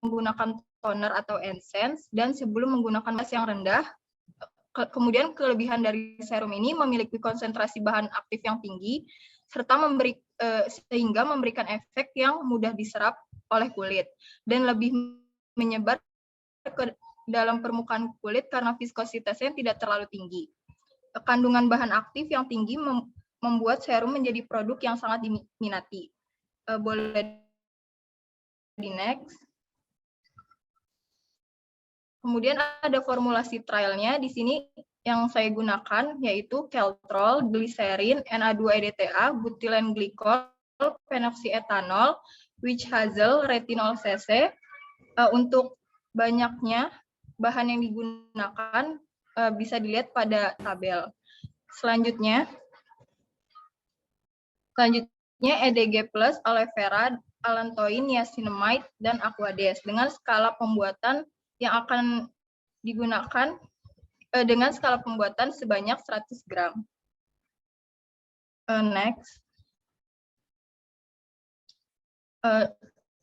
menggunakan toner atau essence dan sebelum menggunakan mask yang rendah. Kemudian kelebihan dari serum ini memiliki konsentrasi bahan aktif yang tinggi serta sehingga memberikan efek yang mudah diserap oleh kulit dan lebih menyebar ke dalam permukaan kulit karena viskositasnya tidak terlalu tinggi. Kandungan bahan aktif yang tinggi membuat serum menjadi produk yang sangat diminati. Boleh di next. Kemudian ada formulasi trialnya. Di sini yang saya gunakan yaitu Keltrol, Glycerin, Na2-EDTA, Butylen Glycol, Phenoxyetanol, Witch Hazel, Retinol CC. Untuk banyaknya bahan yang digunakan bisa dilihat pada tabel. Selanjutnya EDG+, aloe vera, allantoin, niacinamide, dan aquades dengan skala pembuatan yang akan digunakan dengan skala pembuatan sebanyak 100 gram. Next.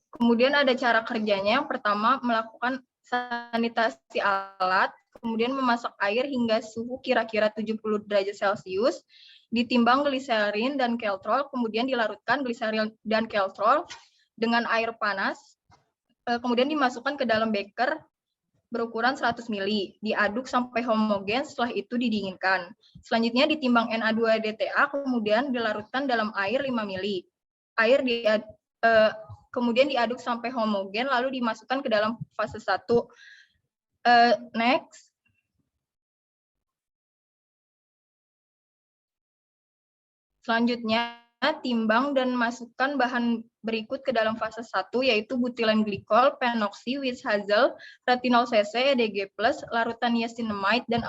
Kemudian ada cara kerjanya. Yang pertama, melakukan sanitasi alat, kemudian memasak air hingga suhu kira-kira 70 derajat Celcius, ditimbang gliserin dan keltrol, kemudian dilarutkan gliserin dan keltrol dengan air panas, kemudian dimasukkan ke dalam beker berukuran 100 ml, diaduk sampai homogen, setelah itu didinginkan. Selanjutnya ditimbang Na2-DTA, kemudian dilarutkan dalam air 5 ml. Kemudian diaduk sampai homogen, lalu dimasukkan ke dalam fase 1. Next. Selanjutnya, timbang dan masukkan bahan berikut ke dalam fase 1, yaitu butylen glikol, phenoxy, witch hazel, retinol CC, EDG+, larutan niacinamide, dan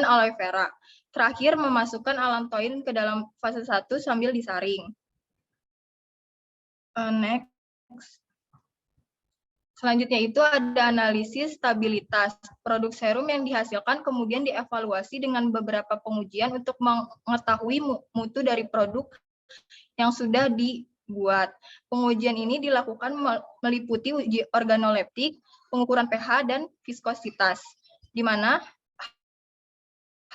aloe vera. Terakhir, memasukkan allantoin ke dalam fase 1 sambil disaring. Next. Selanjutnya itu ada analisis stabilitas. Produk serum yang dihasilkan kemudian dievaluasi dengan beberapa pengujian untuk mengetahui mutu dari produk yang sudah dibuat. Pengujian ini dilakukan meliputi uji organoleptik, pengukuran pH, dan viskositas, di mana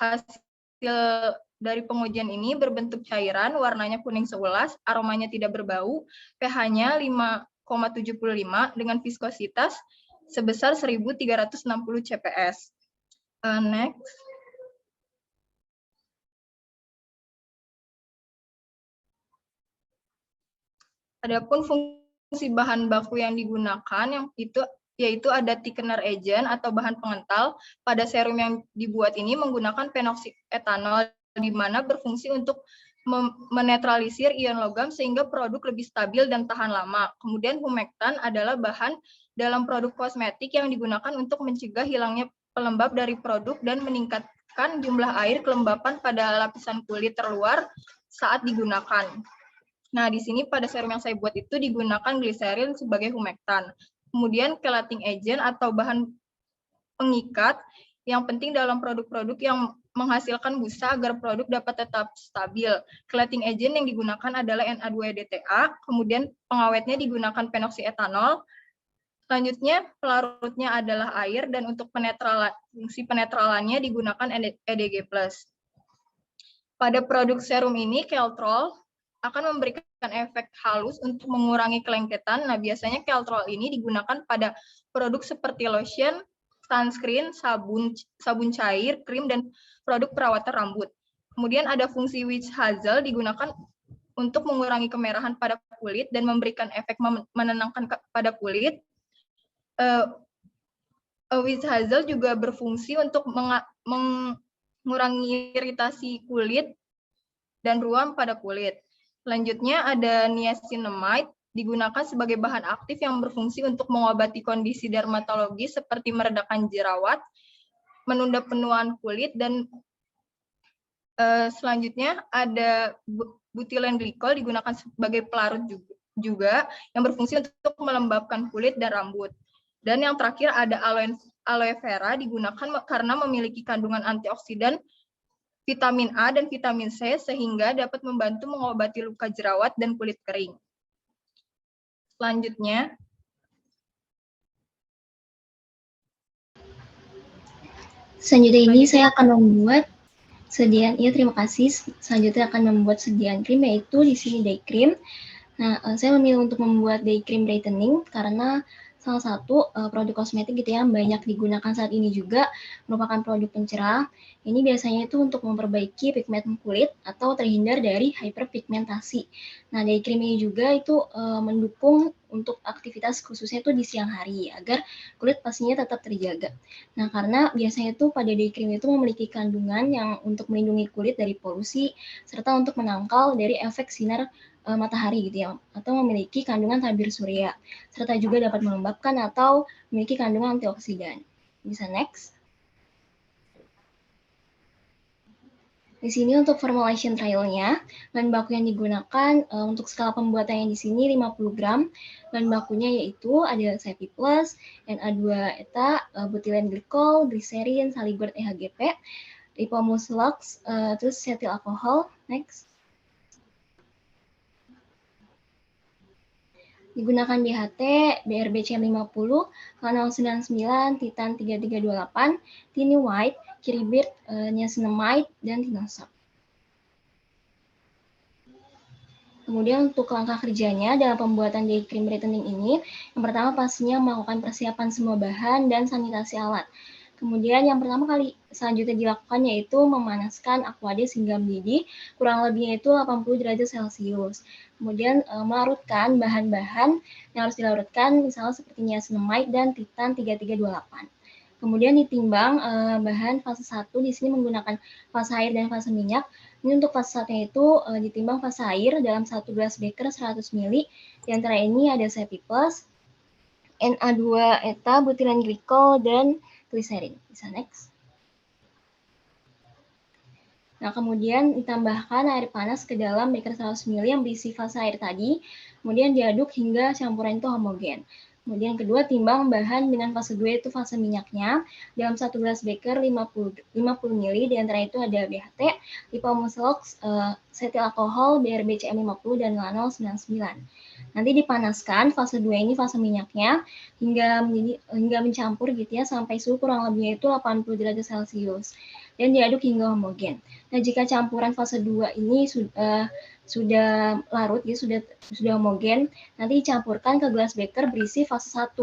hasil dari pengujian ini berbentuk cairan, warnanya kuning seulas, aromanya tidak berbau, pH-nya 5,75 dengan viskositas sebesar 1360 CPS. Next. Adapun fungsi bahan baku yang digunakan yaitu ada thickener agent atau bahan pengental. Pada serum yang dibuat ini menggunakan phenoxyetanol, di mana berfungsi untuk menetralisir ion logam sehingga produk lebih stabil dan tahan lama. Kemudian humectan adalah bahan dalam produk kosmetik yang digunakan untuk mencegah hilangnya pelembab dari produk dan meningkatkan jumlah air kelembapan pada lapisan kulit terluar saat digunakan. Nah, di sini pada serum yang saya buat itu digunakan gliserin sebagai humectan. Kemudian chelating agent atau bahan pengikat yang penting dalam produk-produk yang menghasilkan busa agar produk dapat tetap stabil. Chelating agent yang digunakan adalah Na2-DTA, kemudian pengawetnya digunakan phenoxyetanol. Selanjutnya pelarutnya adalah air dan untuk fungsi penetralannya digunakan EDG+. Pada produk serum ini Keltrol akan memberikan efek halus untuk mengurangi kelengketan. Nah, biasanya Keltrol ini digunakan pada produk seperti lotion, sunscreen, sabun cair, krim, dan produk perawatan rambut. Kemudian ada fungsi witch hazel digunakan untuk mengurangi kemerahan pada kulit dan memberikan efek menenangkan pada kulit. Witch Hazel juga berfungsi untuk mengurangi iritasi kulit dan ruam pada kulit. Selanjutnya ada niacinamide, digunakan sebagai bahan aktif yang berfungsi untuk mengobati kondisi dermatologis seperti meredakan jerawat, menunda penuaan kulit, dan selanjutnya ada butilen glikol, digunakan sebagai pelarut juga yang berfungsi untuk melembabkan kulit dan rambut. Dan yang terakhir ada aloe vera, digunakan karena memiliki kandungan antioksidan, vitamin A dan vitamin C, sehingga dapat membantu mengobati luka jerawat dan kulit kering. Selanjutnya, ini saya akan membuat sediaan, terima kasih. Selanjutnya akan membuat sediaan krim, yaitu di sini day cream. Nah, saya memilih untuk membuat day cream brightening karena salah satu produk kosmetik gitu yang banyak digunakan saat ini juga merupakan produk pencerah. Ini biasanya itu untuk memperbaiki pigmen kulit atau terhindar dari hyperpigmentasi. Nah, day cream ini juga itu mendukung untuk aktivitas khususnya itu di siang hari agar kulit pastinya tetap terjaga. Nah, karena biasanya itu pada day cream itu memiliki kandungan yang untuk melindungi kulit dari polusi serta untuk menangkal dari efek sinar matahari gitu ya, atau memiliki kandungan tabir surya, serta juga dapat melembabkan atau memiliki kandungan antioksidan. Bisa next. Di sini untuk formulation trialnya, bahan baku yang digunakan untuk skala pembuatannya di sini 50 gram. Bahan bakunya yaitu ada CP+, Na2-eta, butilen glikol, gliserin, saligurt EHGP, lipomucilux, terus cetyl alkohol. Next. Digunakan BHT, BRBCM 50, Lanol 99, Titan 3328, Tiny White, Kiribit, Niacinamide, dan Tinosol. Kemudian untuk langkah kerjanya dalam pembuatan day cream brightening ini, yang pertama pastinya melakukan persiapan semua bahan dan sanitasi alat. Kemudian yang pertama kali selanjutnya dilakukan yaitu memanaskan Aquades hingga mendidih, kurang lebihnya itu 80 derajat Celcius. Kemudian melarutkan bahan-bahan yang harus dilarutkan, misalnya seperti niacinamide dan Titan 3328. Kemudian ditimbang bahan fase 1, di sini menggunakan fase air dan fase minyak. Ini untuk fase 1-nya itu ditimbang fase air dalam 1 gelas beker 100 ml. Di antara ini ada CP+, Na2-eta, butilen glikol, dan gliserin. Bisa next. Nah, kemudian ditambahkan air panas ke dalam beker 100 ml yang berisi fase air tadi, kemudian diaduk hingga campuran itu homogen. Kemudian kedua, timbang bahan dengan fase 2 itu fase minyaknya dalam 1 gelas beker 50 ml, di antara itu ada BHT, lipomucilux, cetyl alkohol, BRBCM 50, dan Lanol 99. Nanti dipanaskan fase 2 ini fase minyaknya hingga mencampur gitu ya sampai suhu kurang lebihnya itu 80 derajat Celcius dan diaduk hingga homogen. Nah, jika campuran fase 2 ini sudah larut ya, sudah homogen, nanti dicampurkan ke gelas beker berisi fase 1.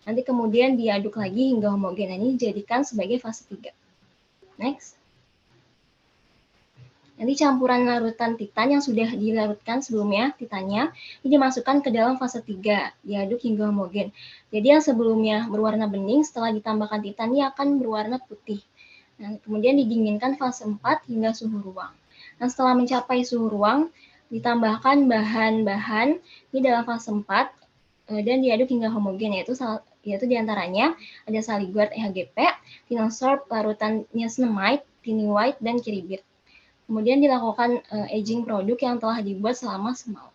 Nanti kemudian diaduk lagi hingga homogen. Nah, ini dijadikan sebagai fase 3. Next. Nanti campuran larutan titan yang sudah dilarutkan sebelumnya, titannya, ini dimasukkan ke dalam fase 3, diaduk hingga homogen. Jadi yang sebelumnya berwarna bening, setelah ditambahkan titan, ini akan berwarna putih. Nah, kemudian didinginkan fase 4 hingga suhu ruang. Nah, setelah mencapai suhu ruang, ditambahkan bahan-bahan ini dalam fase 4 dan diaduk hingga homogen, yaitu diantaranya ada saligurt EHGP, Tinosorb, larutan niacinamide, Tiny White, dan Kiribit. Kemudian dilakukan aging produk yang telah dibuat selama semalam.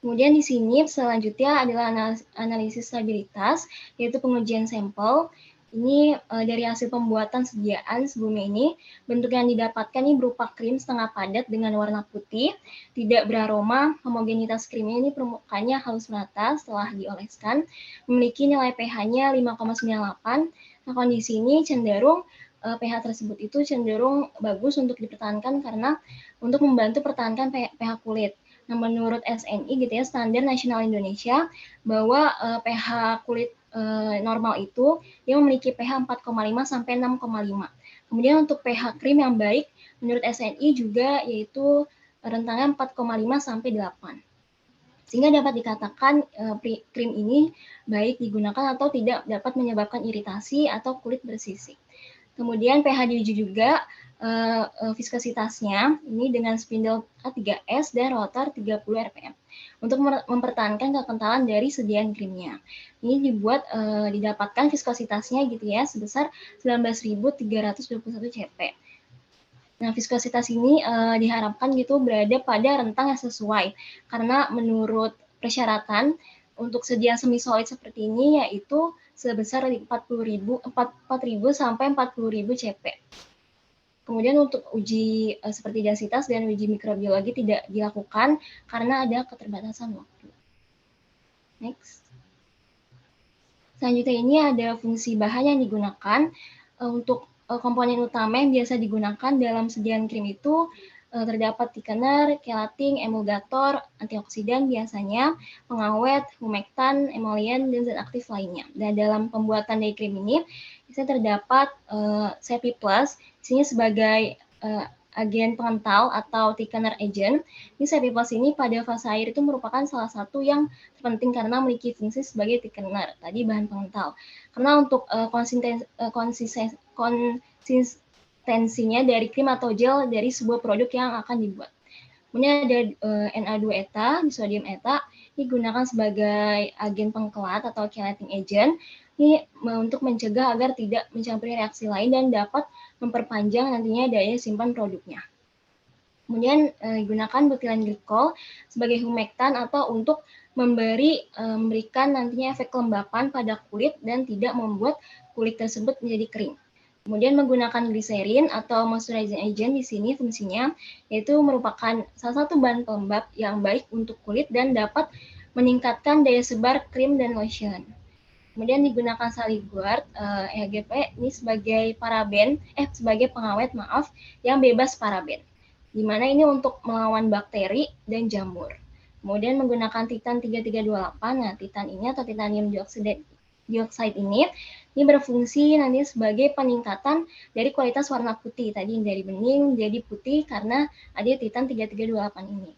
Kemudian di sini selanjutnya adalah analisis stabilitas, yaitu pengujian sampel. Ini dari hasil pembuatan sediaan sebelumnya ini, bentuk yang didapatkan ini berupa krim setengah padat dengan warna putih, tidak beraroma, homogenitas krimnya ini permukaannya halus merata setelah dioleskan, memiliki nilai pH-nya 5,98. Nah, kondisi ini cenderung pH tersebut itu cenderung bagus untuk dipertahankan karena untuk membantu pertahankan pH kulit. Nah, menurut SNI gitu ya, Standar Nasional Indonesia, bahwa pH kulit normal itu dia memiliki pH 4,5 sampai 6,5. Kemudian untuk pH krim yang baik menurut SNI juga yaitu rentangnya 4,5 sampai 8. Sehingga dapat dikatakan krim ini baik digunakan atau tidak dapat menyebabkan iritasi atau kulit bersisik. Kemudian pH diuji juga viskositasnya ini dengan spindle A3S dan rotor 30 rpm untuk mempertahankan kekentalan dari sediaan krimnya. Ini didapatkan viskositasnya gitu ya sebesar 19.321 cp. Nah, viskositas ini diharapkan gitu berada pada rentang yang sesuai karena menurut persyaratan untuk sediaan semi solid seperti ini yaitu sebesar 4.000 sampai 40.000 cp. Kemudian untuk uji seperti densitas dan uji mikrobiologi tidak dilakukan karena ada keterbatasan waktu. Next. Selanjutnya ini ada fungsi bahan yang digunakan untuk komponen utama yang biasa digunakan dalam sediaan krim itu terdapat thickener, kelating, emulgator, antioksidan biasanya, pengawet, humektan, emollient, dan zat aktif lainnya. Dan dalam pembuatan day cream ini, bisa terdapat CP+, isinya sebagai agen pengental atau thickener agent. Ini CP+ ini pada fase air itu merupakan salah satu yang terpenting karena memiliki fungsi sebagai thickener, tadi bahan pengental. Karena untuk konsistensinya dari krim atau gel dari sebuah produk yang akan dibuat. Kemudian ada Na2-eta, disodium eta, digunakan sebagai agen pengkelat atau chelating agent. Ini untuk mencegah agar tidak mencampuri reaksi lain dan dapat memperpanjang nantinya daya simpan produknya. Kemudian digunakan butilan glikol sebagai humektan atau untuk memberikan nantinya efek kelembapan pada kulit dan tidak membuat kulit tersebut menjadi kering. Kemudian menggunakan gliserin atau moisturizing agent di sini fungsinya yaitu merupakan salah satu bahan pelembab yang baik untuk kulit dan dapat meningkatkan daya sebar krim dan lotion. Kemudian digunakan saliguard EGP ini sebagai sebagai pengawet yang bebas paraben. Di mana ini untuk melawan bakteri dan jamur. Kemudian menggunakan titan 3328. Nah, titan ini atau titanium dioxide ini berfungsi nanti sebagai peningkatan dari kualitas warna putih. Tadi dari bening jadi putih karena ada titan 3328 ini.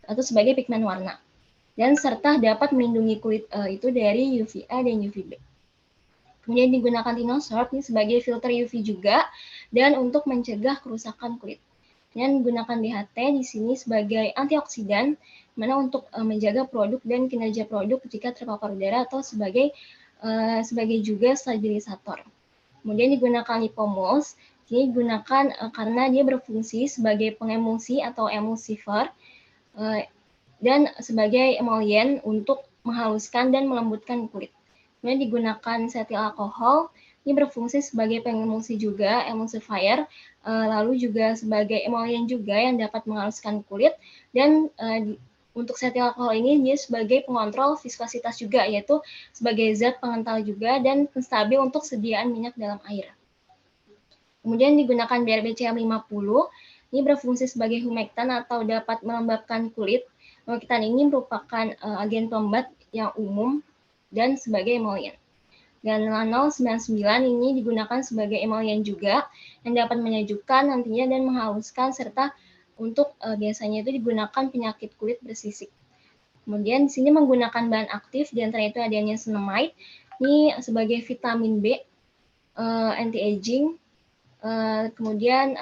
Atau sebagai pigmen warna. Dan serta dapat melindungi kulit itu dari UVA dan UVB. Kemudian digunakan tinosorb ini sebagai filter UV juga dan untuk mencegah kerusakan kulit. Dan menggunakan DHT di sini sebagai antioksidan, mana untuk menjaga produk dan kinerja produk jika terpapar udara atau sebagai juga stabilisator. Kemudian digunakan lipomols, ini digunakan karena dia berfungsi sebagai pengemulsi atau emulsifier dan sebagai emollient untuk menghaluskan dan melembutkan kulit. Kemudian digunakan setil alkohol, ini berfungsi sebagai pengemulsi juga, emulsifier, lalu juga sebagai emollient juga yang dapat menghaluskan kulit dan untuk setil alkohol ini dia sebagai pengontrol viskositas juga, yaitu sebagai zat pengental juga dan penstabil untuk sediaan minyak dalam air. Kemudian digunakan BRBCM 50, ini berfungsi sebagai humektan atau dapat melembabkan kulit. Humektan ini merupakan agen pelembab yang umum dan sebagai emollient. Dan Lanol 99 ini digunakan sebagai emollient juga yang dapat menyejukkan nantinya dan menghaluskan serta untuk biasanya itu digunakan penyakit kulit bersisik. Kemudian di sini menggunakan bahan aktif, di antara itu ada niacinamide, ini sebagai vitamin B, anti-aging, kemudian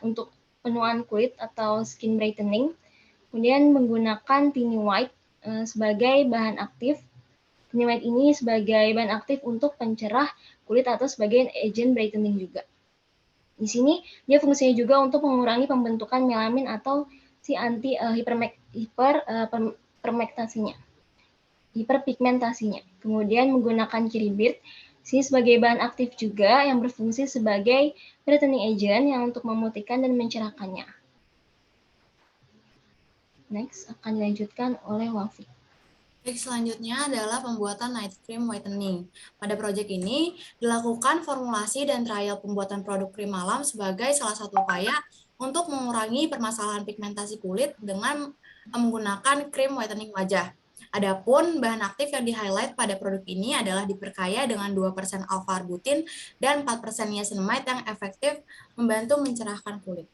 untuk penuaan kulit atau skin brightening, kemudian menggunakan tiny white sebagai bahan aktif. Tiny white ini sebagai bahan aktif untuk pencerah kulit atau sebagai agent brightening juga. Di sini dia fungsinya juga untuk mengurangi pembentukan melamin atau si anti hiperpigmentasinya. Kemudian menggunakan kiribit, sini sebagai bahan aktif juga yang berfungsi sebagai brightening agent yang untuk memutihkan dan mencerahkannya. Next akan dilanjutkan oleh Wafi. Baik, selanjutnya adalah pembuatan night cream whitening. Pada proyek ini dilakukan formulasi dan trial pembuatan produk krim malam sebagai salah satu upaya untuk mengurangi permasalahan pigmentasi kulit dengan menggunakan krim whitening wajah. Adapun bahan aktif yang di-highlight pada produk ini adalah diperkaya dengan 2% alpha-arbutin dan 4% niacinamide yang efektif membantu mencerahkan kulit.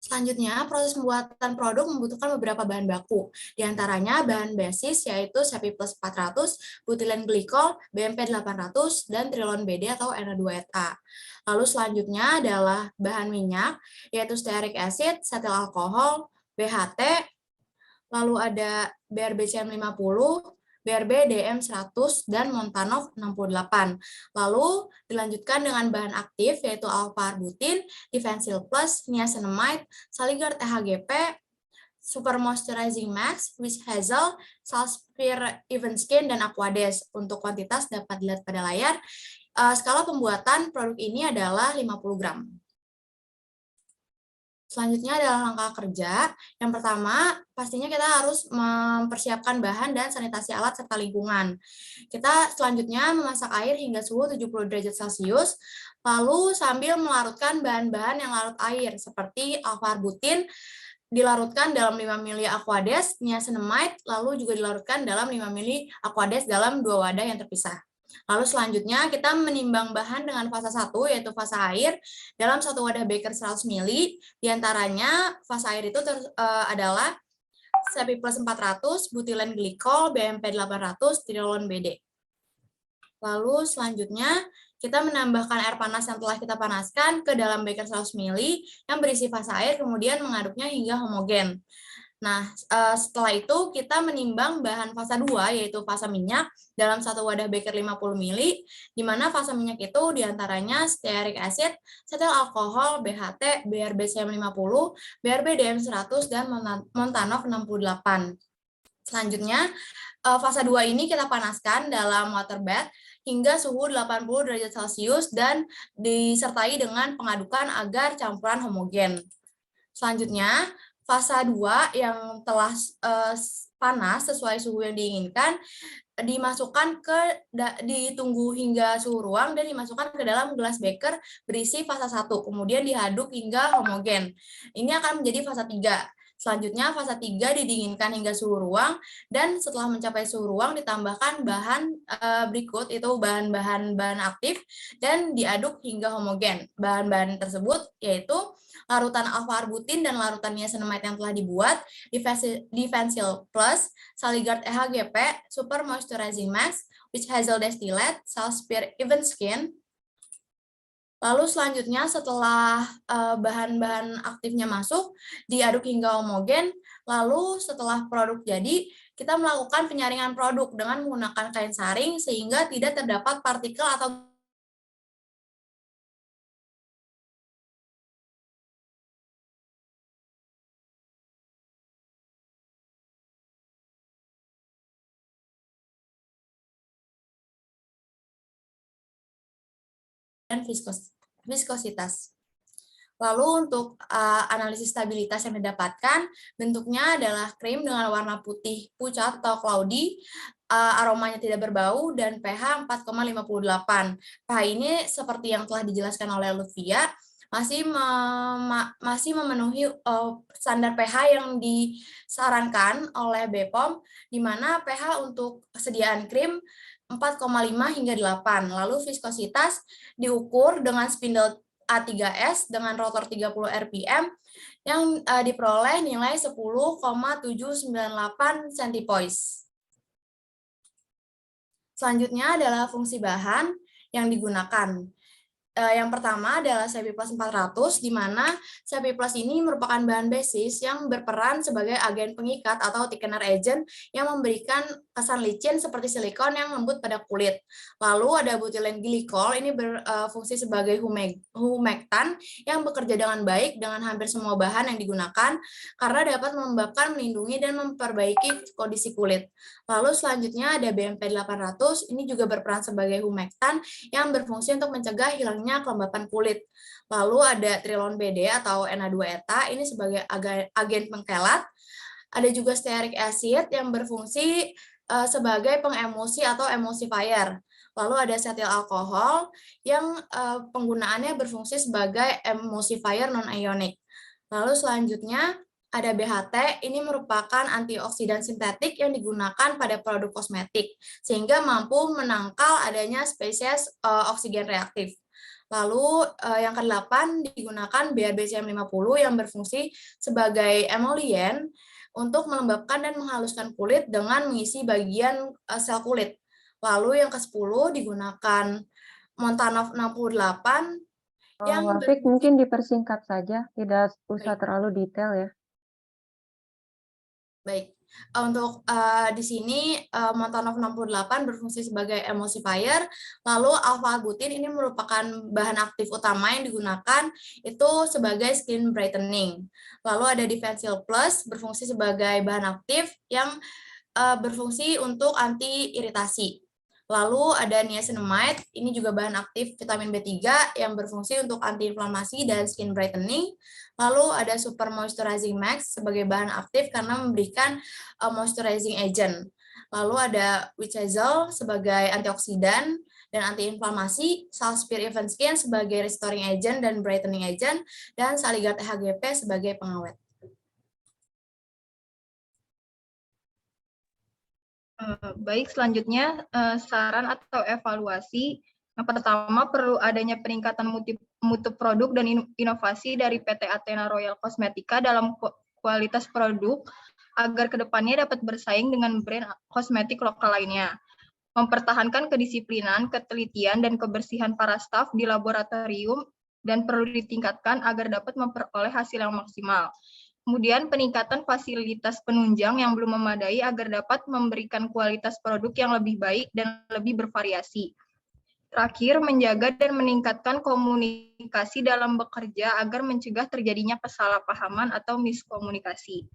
Selanjutnya, proses pembuatan produk membutuhkan beberapa bahan baku. Di antaranya bahan basis yaitu Cepi Plus 400, butilen glikol, BMP 800, dan trilon BD atau Na2ETA. Lalu selanjutnya adalah bahan minyak yaitu stearic acid, cetyl alkohol, BHT, lalu ada BRBCM 50, BRB DM 100, dan Montanov 68. Lalu dilanjutkan dengan bahan aktif yaitu alpha-arbutin, Defensil Plus, niacinamide, Saligard EHGP, Super Moisturizing Max, Witch Hazel, Salspir Even Skin, dan Aquades. Untuk kuantitas dapat dilihat pada layar. Skala pembuatan produk ini adalah 50 gram. Selanjutnya adalah langkah kerja. Yang pertama, pastinya kita harus mempersiapkan bahan dan sanitasi alat serta lingkungan. Kita selanjutnya memasak air hingga suhu 70 derajat Celcius, lalu sambil melarutkan bahan-bahan yang larut air, seperti alpha-arbutin, dilarutkan dalam 5 ml Aquades, niacinamide, lalu juga dilarutkan dalam 5 ml Aquades dalam 2 wadah yang terpisah. Lalu selanjutnya kita menimbang bahan dengan fasa 1 yaitu fasa air dalam 1 wadah beker 100 ml. Di antaranya fasa air itu adalah Cepi Plus 400, butilen glikol, BMP 800, trilon BD. Lalu selanjutnya kita menambahkan air panas yang telah kita panaskan ke dalam beker 100 ml yang berisi fasa air, kemudian mengaduknya hingga homogen. Nah, setelah itu kita menimbang bahan fasa 2, yaitu fasa minyak, dalam 1 wadah beker 50 ml, di mana fasa minyak itu diantaranya stearic acid, cetyl alkohol, BHT, BRBCM 50, BRB DM 100, dan Montanov 68. Selanjutnya, fasa 2 ini kita panaskan dalam water bath hingga suhu 80 derajat Celcius dan disertai dengan pengadukan agar campuran homogen. Selanjutnya, fasa 2 yang telah panas sesuai suhu yang diinginkan dimasukkan ditunggu hingga suhu ruang dan dimasukkan ke dalam gelas beker berisi fasa 1, kemudian diaduk hingga homogen. Ini akan menjadi fasa 3. Selanjutnya fasa 3 didinginkan hingga suhu ruang dan setelah mencapai suhu ruang ditambahkan bahan berikut itu bahan-bahan aktif dan diaduk hingga homogen. Bahan-bahan tersebut yaitu larutan alpha-arbutin dan larutan niacinamide yang telah dibuat, Defensil Plus, Saligard EHGP, Super Moisturizing Max, Witch Hazel Distillate, Salspir Even Skin. Lalu selanjutnya setelah bahan-bahan aktifnya masuk, diaduk hingga homogen, lalu setelah produk jadi, kita melakukan penyaringan produk dengan menggunakan kain saring sehingga tidak terdapat partikel atau dan viskositas. Lalu untuk analisis stabilitas yang didapatkan, bentuknya adalah krim dengan warna putih pucat atau cloudy, aromanya tidak berbau, dan pH 4,58. pH ini seperti yang telah dijelaskan oleh Lutfia, masih memenuhi standar pH yang disarankan oleh BPOM, di mana pH untuk kesediaan krim 4,5 hingga 8. Lalu viskositas diukur dengan spindle A3S dengan rotor 30 rpm yang diperoleh nilai 10,798 centipoise. Selanjutnya adalah fungsi bahan yang digunakan. Yang pertama adalah Cepi Plus 400, di mana Cepi Plus ini merupakan bahan basis yang berperan sebagai agen pengikat atau thickener agent yang memberikan kesan licin seperti silikon yang lembut pada kulit. Lalu ada butilen glikol, ini berfungsi sebagai humektan yang bekerja dengan baik dengan hampir semua bahan yang digunakan karena dapat melindungi dan memperbaiki kondisi kulit. Lalu selanjutnya ada BMP 800, ini juga berperan sebagai humektan yang berfungsi untuk mencegah hilangnya kelembapan kulit. Lalu ada trilon BD atau Na2ETA, ini sebagai agen pengkelat. Ada juga stearic acid yang berfungsi sebagai pengemosi atau emulsifier. Lalu ada cetyl alkohol yang penggunaannya berfungsi sebagai emulsifier non-ionik. Lalu selanjutnya ada BHT, ini merupakan antioksidan sintetik yang digunakan pada produk kosmetik, sehingga mampu menangkal adanya spesies oksigen reaktif. Lalu yang ke-8 digunakan BRBCM50 yang berfungsi sebagai emolien untuk melembabkan dan menghaluskan kulit dengan mengisi bagian sel kulit. Lalu yang ke-10 digunakan Montanov 68 yang Wafik mungkin dipersingkat saja, tidak usah Baik. terlalu detail ya. Baik, untuk di sini Montanov 68 berfungsi sebagai emulsifier, lalu alpha-albutin ini merupakan bahan aktif utama yang digunakan itu sebagai skin brightening. Lalu ada Defensil Plus berfungsi sebagai bahan aktif yang berfungsi untuk anti iritasi. Lalu ada niacinamide, ini juga bahan aktif vitamin B3 yang berfungsi untuk antiinflamasi dan skin brightening. Lalu ada Super Moisturizing Max sebagai bahan aktif karena memberikan moisturizing agent. Lalu ada Witch Hazel sebagai antioksidan dan antiinflamasi, Salspir Even Skin sebagai restoring agent dan brightening agent, dan Saligat HGP sebagai pengawet. Baik, selanjutnya saran atau evaluasi. Yang pertama, perlu adanya peningkatan mutu produk dan inovasi dari PT Athena Royal Cosmetica dalam kualitas produk agar kedepannya dapat bersaing dengan brand kosmetik lokal lainnya. Mempertahankan kedisiplinan, ketelitian, dan kebersihan para staf di laboratorium dan perlu ditingkatkan agar dapat memperoleh hasil yang maksimal. Kemudian peningkatan fasilitas penunjang yang belum memadai agar dapat memberikan kualitas produk yang lebih baik dan lebih bervariasi. Terakhir, menjaga dan meningkatkan komunikasi dalam bekerja agar mencegah terjadinya kesalahpahaman atau miskomunikasi.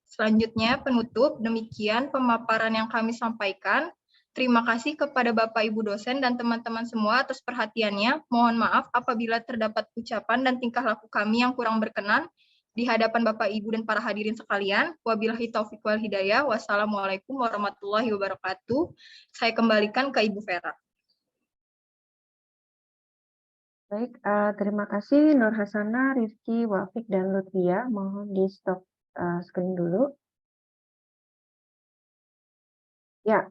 Selanjutnya, penutup, demikian pemaparan yang kami sampaikan. Terima kasih kepada Bapak Ibu dosen dan teman-teman semua atas perhatiannya. Mohon maaf apabila terdapat ucapan dan tingkah laku kami yang kurang berkenan di hadapan Bapak Ibu dan para hadirin sekalian. Wabillahi taufiq wal hidayah. Wassalamualaikum warahmatullahi wabarakatuh. Saya kembalikan ke Ibu Vera. Baik, terima kasih Nur Hasana, Rizky, Wafik, dan Lutfia. Mohon di stop screen dulu. Ya,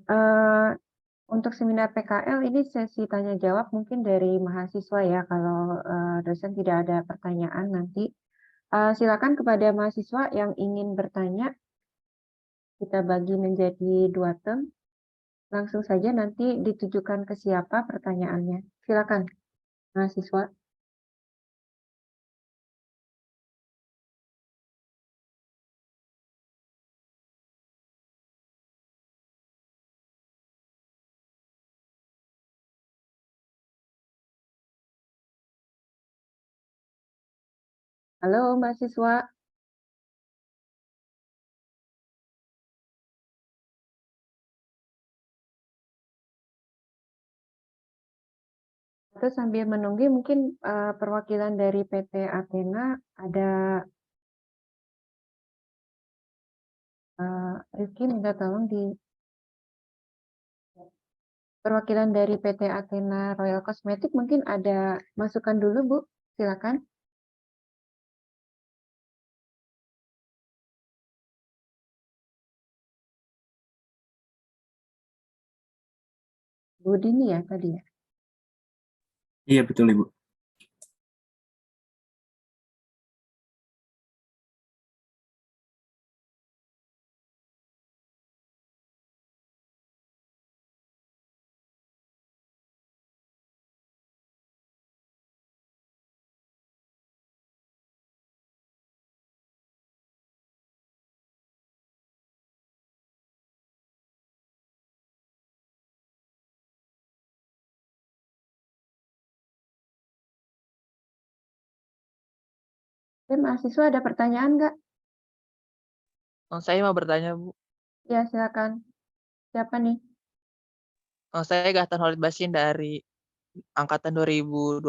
untuk seminar PKL ini sesi tanya jawab mungkin dari mahasiswa ya. Kalau dosen tidak ada pertanyaan nanti. Silakan kepada mahasiswa yang ingin bertanya, kita bagi menjadi 2 term. Langsung saja nanti ditujukan ke siapa pertanyaannya. Silakan, mahasiswa. Halo, mahasiswa. Atau sambil menunggu mungkin perwakilan dari PT Athena ada Rizky minta tolong di perwakilan dari PT Athena Royal Cosmetic mungkin ada masukan dulu Bu, silakan. Bu Dini ya tadi ya. Iya, betul Ibu. Oke, mahasiswa ada pertanyaan nggak? Saya mau bertanya, Bu. Ya, silakan. Siapa nih? Saya Gahtan Holid Basin dari angkatan 2021.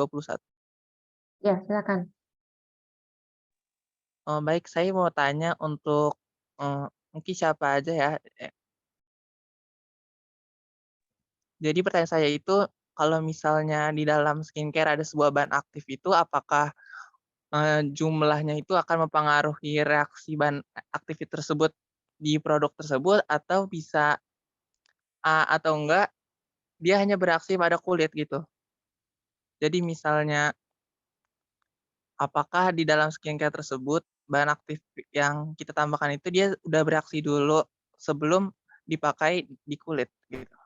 Ya, silakan. Baik, saya mau tanya untuk mungkin siapa aja ya. Jadi pertanyaan saya itu, kalau misalnya di dalam skincare ada sebuah bahan aktif itu, apakah jumlahnya itu akan mempengaruhi reaksi bahan aktif tersebut di produk tersebut, atau bisa atau enggak dia hanya bereaksi pada kulit gitu. Jadi misalnya, apakah di dalam skincare tersebut bahan aktif yang kita tambahkan itu dia udah bereaksi dulu sebelum dipakai di kulit gitu.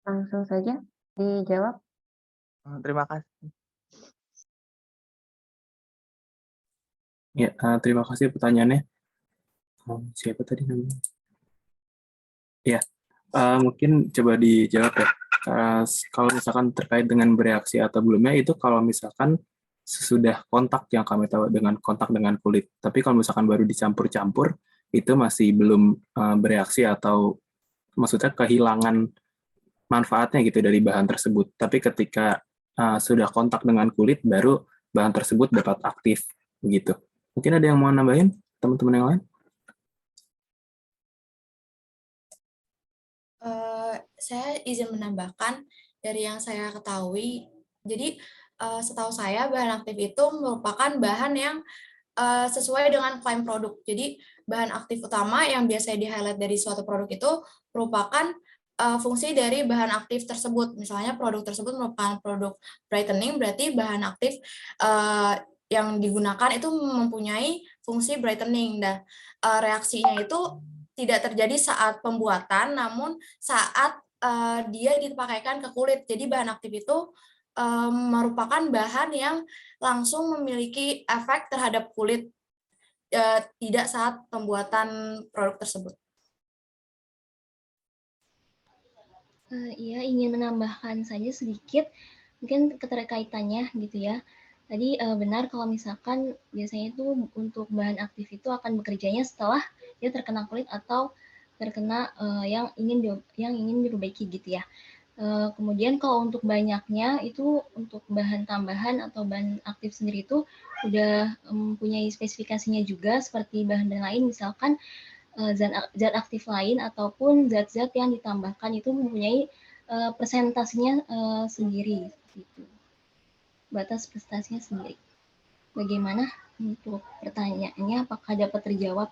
Langsung saja dijawab. Terima kasih. Ya, terima kasih pertanyaannya. Siapa tadi namanya? Ya, mungkin coba dijawab ya. Kalau misalkan terkait dengan bereaksi atau belumnya, itu kalau misalkan sesudah kontak yang kami tahu dengan kontak dengan kulit. Tapi kalau misalkan baru dicampur-campur, itu masih belum bereaksi atau maksudnya kehilangan manfaatnya gitu dari bahan tersebut. Tapi ketika sudah kontak dengan kulit, baru bahan tersebut dapat aktif begitu. Mungkin ada yang mau nambahin, teman-teman yang lain? Saya izin menambahkan dari yang saya ketahui. Jadi setahu saya bahan aktif itu merupakan bahan yang sesuai dengan klaim produk. Jadi bahan aktif utama yang biasanya di-highlight dari suatu produk itu merupakan fungsi dari bahan aktif tersebut. Misalnya produk tersebut merupakan produk brightening, berarti bahan aktif yang digunakan itu mempunyai fungsi brightening. Dan reaksinya itu tidak terjadi saat pembuatan, namun saat dia dipakaikan ke kulit. Jadi bahan aktif itu merupakan bahan yang langsung memiliki efek terhadap kulit, tidak saat pembuatan produk tersebut. Iya, ingin menambahkan saja sedikit, mungkin keterkaitannya gitu ya. Tadi benar kalau misalkan biasanya itu untuk bahan aktif itu akan bekerjanya setelah dia terkena kulit atau terkena yang ingin diperbaiki gitu ya. Kemudian kalau untuk banyaknya itu untuk bahan tambahan atau bahan aktif sendiri itu udah mempunyai spesifikasinya juga seperti bahan lain, misalkan zat aktif lain ataupun zat-zat yang ditambahkan itu mempunyai persentasenya sendiri, gitu. Batas prestasinya sendiri. Bagaimana untuk pertanyaannya, apakah dapat terjawab?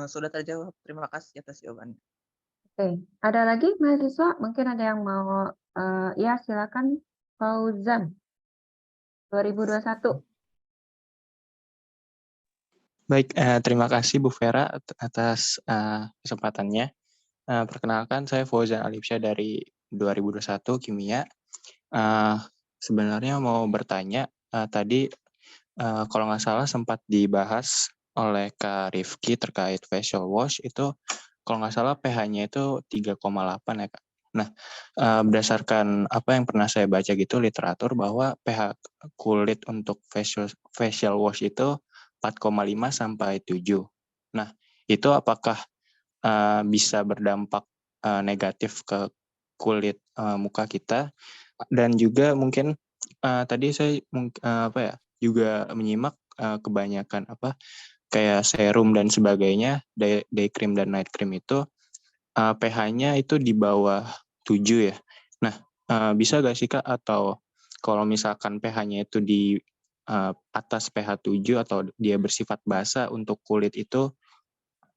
Sudah terjawab. Terima kasih atas jawabannya. Oke, ada lagi mahasiswa? Mungkin ada yang mau, ya silakan Fauzan, 2021. Baik, terima kasih Bu Vera atas kesempatannya. Perkenalkan, saya Fauzan Alipsyah dari 2021 Kimia. Sebenarnya mau bertanya, tadi kalau nggak salah sempat dibahas oleh Kak Rifki terkait facial wash itu, kalau nggak salah pH-nya itu 3,8 ya Kak. Nah, berdasarkan apa yang pernah saya baca gitu literatur bahwa pH kulit untuk facial wash itu 4,5 sampai 7. Nah, itu apakah bisa berdampak negatif ke kulit muka kita? Dan juga mungkin tadi saya juga menyimak kebanyakan kayak serum dan sebagainya, day cream dan night cream itu pH-nya itu di bawah 7 ya. Nah, bisa nggak sih Kak, atau kalau misalkan pH-nya itu di atas pH 7 atau dia bersifat basa untuk kulit itu,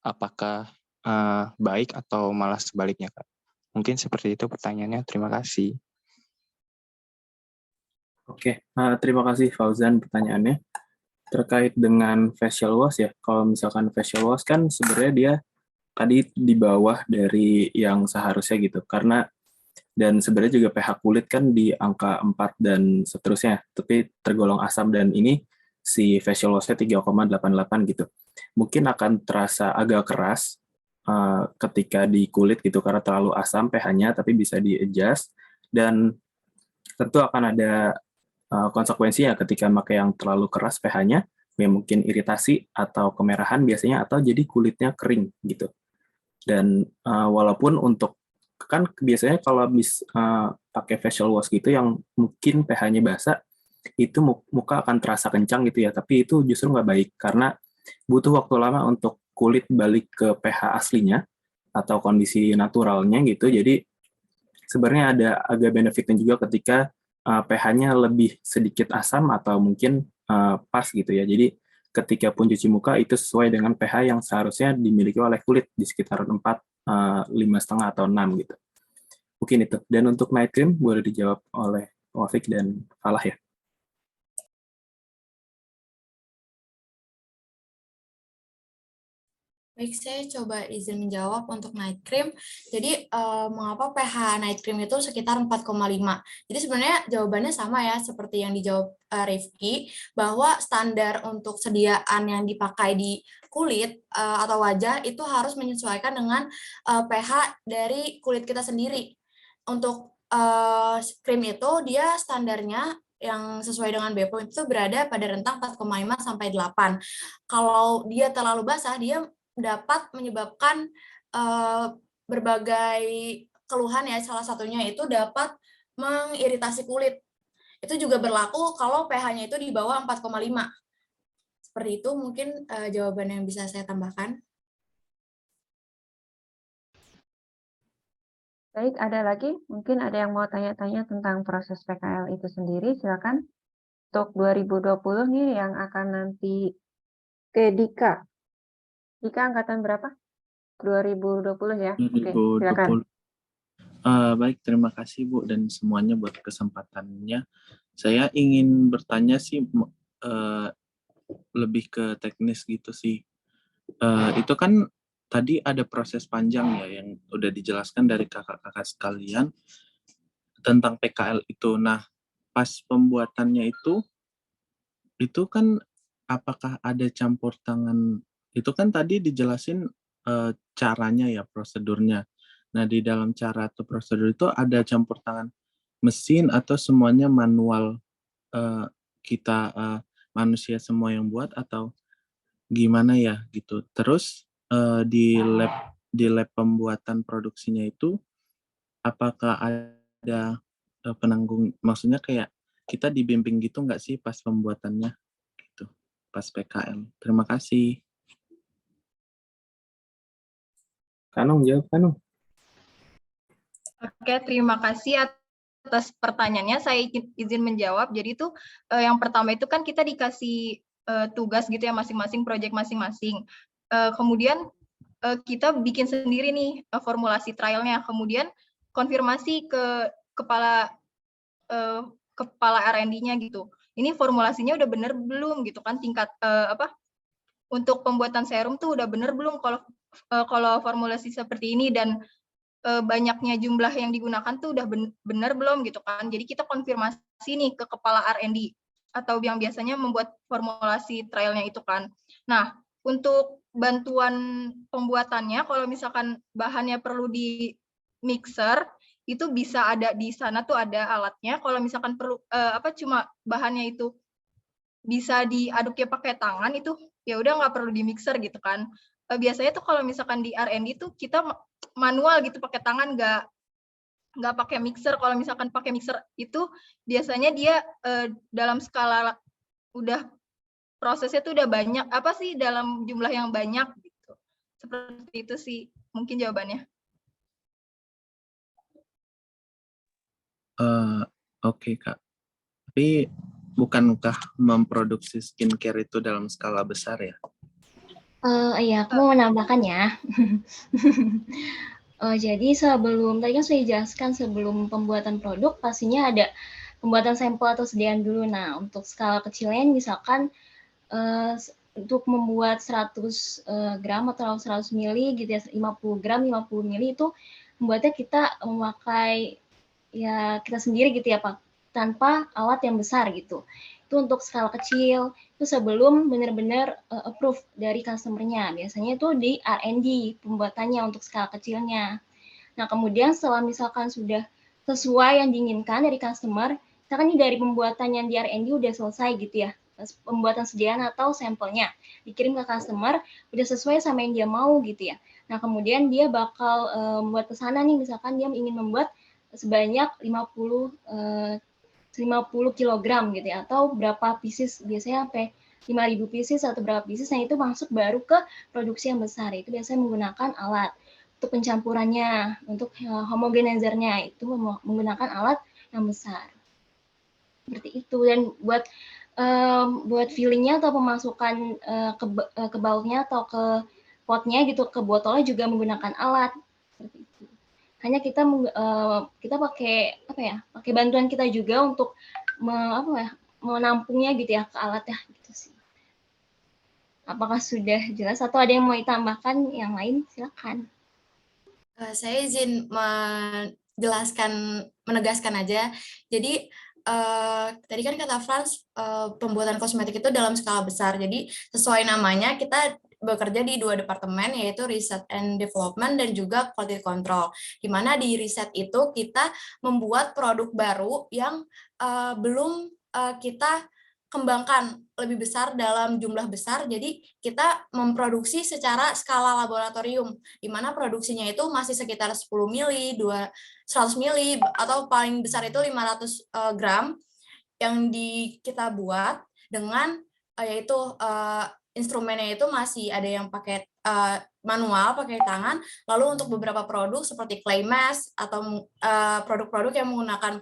apakah baik atau malah sebaliknya Kak? Mungkin seperti itu pertanyaannya. Terima kasih. Oke, terima kasih Fauzan pertanyaannya. Terkait dengan facial wash ya, kalau misalkan facial wash kan sebenarnya dia tadi di bawah dari yang seharusnya gitu, karena dan sebenarnya juga pH kulit kan di angka 4 dan seterusnya, tapi tergolong asam dan ini si facial wash-nya 3,88 gitu. Mungkin akan terasa agak keras ketika di kulit gitu karena terlalu asam pH-nya, tapi bisa di-adjust dan tentu akan ada konsekuensinya ketika pakai yang terlalu keras pH-nya, ya mungkin iritasi atau kemerahan biasanya atau jadi kulitnya kering gitu. Dan walaupun untuk kan biasanya kalau habis pakai facial wash gitu yang mungkin pH-nya basa, itu muka akan terasa kencang gitu ya, tapi itu justru nggak baik karena butuh waktu lama untuk kulit balik ke pH aslinya atau kondisi naturalnya gitu. Jadi sebenarnya ada agak benefitnya juga ketika pH-nya lebih sedikit asam atau mungkin pas gitu ya. Jadi ketika pun cuci muka itu sesuai dengan pH yang seharusnya dimiliki oleh kulit di sekitar 4, 5,5 atau 6 gitu. Mungkin itu. Dan untuk night cream boleh dijawab oleh Wafik dan Falah ya. Baik, saya coba izin menjawab untuk night cream. Jadi, mengapa pH night cream itu sekitar 4,5? Jadi sebenarnya jawabannya sama ya, seperti yang dijawab Rifki, bahwa standar untuk sediaan yang dipakai di kulit atau wajah itu harus menyesuaikan dengan pH dari kulit kita sendiri. Untuk krim itu dia standarnya yang sesuai dengan BPOM itu berada pada rentang 4,5 sampai 8. Kalau dia terlalu basah, dia dapat menyebabkan berbagai keluhan ya, salah satunya itu dapat mengiritasi kulit. Itu juga berlaku kalau pH-nya itu di bawah 4,5. Seperti itu mungkin jawaban yang bisa saya tambahkan. Baik, ada lagi? Mungkin ada yang mau tanya-tanya tentang proses PKL itu sendiri, silakan. Untuk 2020 nih yang akan nanti ke Dika. Dika angkatan berapa? 2020 ya? Oke, silakan. 2020. Baik, terima kasih Bu dan semuanya buat kesempatannya. Saya ingin bertanya sih lebih ke teknis gitu sih. Itu kan tadi ada proses panjang ya yang udah dijelaskan dari kakak-kakak sekalian tentang PKL itu. Nah, pas pembuatannya itu kan apakah ada campur tangan? Itu kan tadi dijelasin caranya ya, prosedurnya. Nah, di dalam cara atau prosedur itu ada campur tangan mesin atau semuanya manual kita manusia semua yang buat atau gimana ya gitu. Terus di lab pembuatan produksinya itu apakah ada penanggung, maksudnya kayak kita dibimbing gitu nggak sih pas pembuatannya gitu, pas PKL. Terima kasih. Kanung, jawab Kanung. Oke, terima kasih atas pertanyaannya. Saya izin menjawab. Jadi itu yang pertama itu kan kita dikasih tugas gitu ya, masing-masing proyek masing-masing. Kemudian kita bikin sendiri nih formulasi trialnya. Kemudian konfirmasi ke kepala R&D-nya gitu. Ini formulasinya udah bener belum gitu kan, tingkat untuk pembuatan serum tuh udah bener belum kalau formulasi seperti ini, dan banyaknya jumlah yang digunakan tuh udah bener belum gitu kan. Jadi kita konfirmasi nih ke kepala R&D atau yang biasanya membuat formulasi trialnya itu kan. Nah, untuk bantuan pembuatannya, kalau misalkan bahannya perlu di mixer, itu bisa ada di sana tuh ada alatnya. Kalau misalkan perlu cuma bahannya itu bisa diaduknya pakai tangan, itu ya udah nggak perlu di mixer gitu kan. Biasanya tuh kalau misalkan di R&D tuh kita manual gitu pakai tangan, nggak pakai mixer. Kalau misalkan pakai mixer itu biasanya dia dalam skala udah prosesnya tuh udah banyak dalam jumlah yang banyak gitu. Seperti itu sih mungkin jawabannya. Oke, Kak. Tapi bukankah memproduksi skincare itu dalam skala besar ya? Iya, aku mau menambahkan ya. Jadi tadi kan sudah dijelaskan sebelum pembuatan produk pastinya ada pembuatan sampel atau sediaan dulu. Nah, untuk skala kecilnya misalkan untuk membuat 100 gram atau 100 mili gitu ya, 50 gram, 50 mili itu membuatnya kita memakai ya kita sendiri gitu ya Pak, tanpa alat yang besar gitu. Itu untuk skala kecil, itu sebelum benar-benar approve dari customer-nya. Biasanya itu di R&D pembuatannya untuk skala kecilnya. Nah, kemudian setelah misalkan sudah sesuai yang diinginkan dari customer, misalkan ini dari pembuatan yang di R&D udah selesai gitu ya, pembuatan sediaan atau sampelnya dikirim ke customer, udah sesuai sama yang dia mau gitu ya. Nah, kemudian dia bakal membuat pesanan nih, misalkan dia ingin membuat sebanyak 50 kg gitu ya, atau berapa pieces, biasanya sampai 5.000 pieces atau berapa pieces, yang itu masuk baru ke produksi yang besar, itu biasanya menggunakan alat. untuk pencampurannya, untuk homogenizernya itu menggunakan alat yang besar. Seperti itu. Dan buat filling-nya atau pemasukan ke bautnya atau ke potnya gitu, ke botolnya juga menggunakan alat seperti itu. Hanya kita pakai pakai bantuan kita juga untuk menampungnya gitu ya ke alat ya gitu sih. Apakah sudah jelas atau ada yang mau ditambahkan yang lain? Silakan. Saya izin menegaskan aja. Jadi tadi kan kata Frans, pembuatan kosmetik itu dalam skala besar. Jadi sesuai namanya kita bekerja di 2 departemen, yaitu Research and Development dan juga Quality Control. Di mana di riset itu kita membuat produk baru yang belum kita kembangkan lebih besar dalam jumlah besar. Jadi kita memproduksi secara skala laboratorium, di mana produksinya itu masih sekitar 10 mili, 100 mili, atau paling besar itu 500 gram yang kita buat dengan yaitu instrumennya itu masih ada yang pakai manual, pakai tangan. Lalu untuk beberapa produk seperti clay mask atau produk-produk yang menggunakan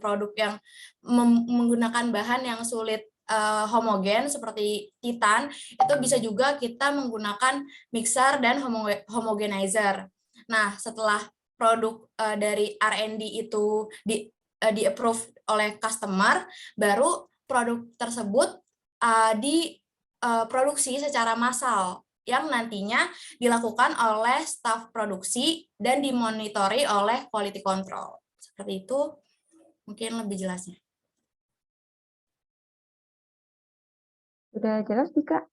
menggunakan bahan yang sulit homogen seperti titan, itu bisa juga kita menggunakan mixer dan homogenizer. Nah, setelah produk dari R&D itu di-approve oleh customer, baru produk tersebut diproduksi secara massal yang nantinya dilakukan oleh staf produksi dan dimonitori oleh quality control. Seperti itu mungkin lebih jelasnya. Sudah jelas, Kak?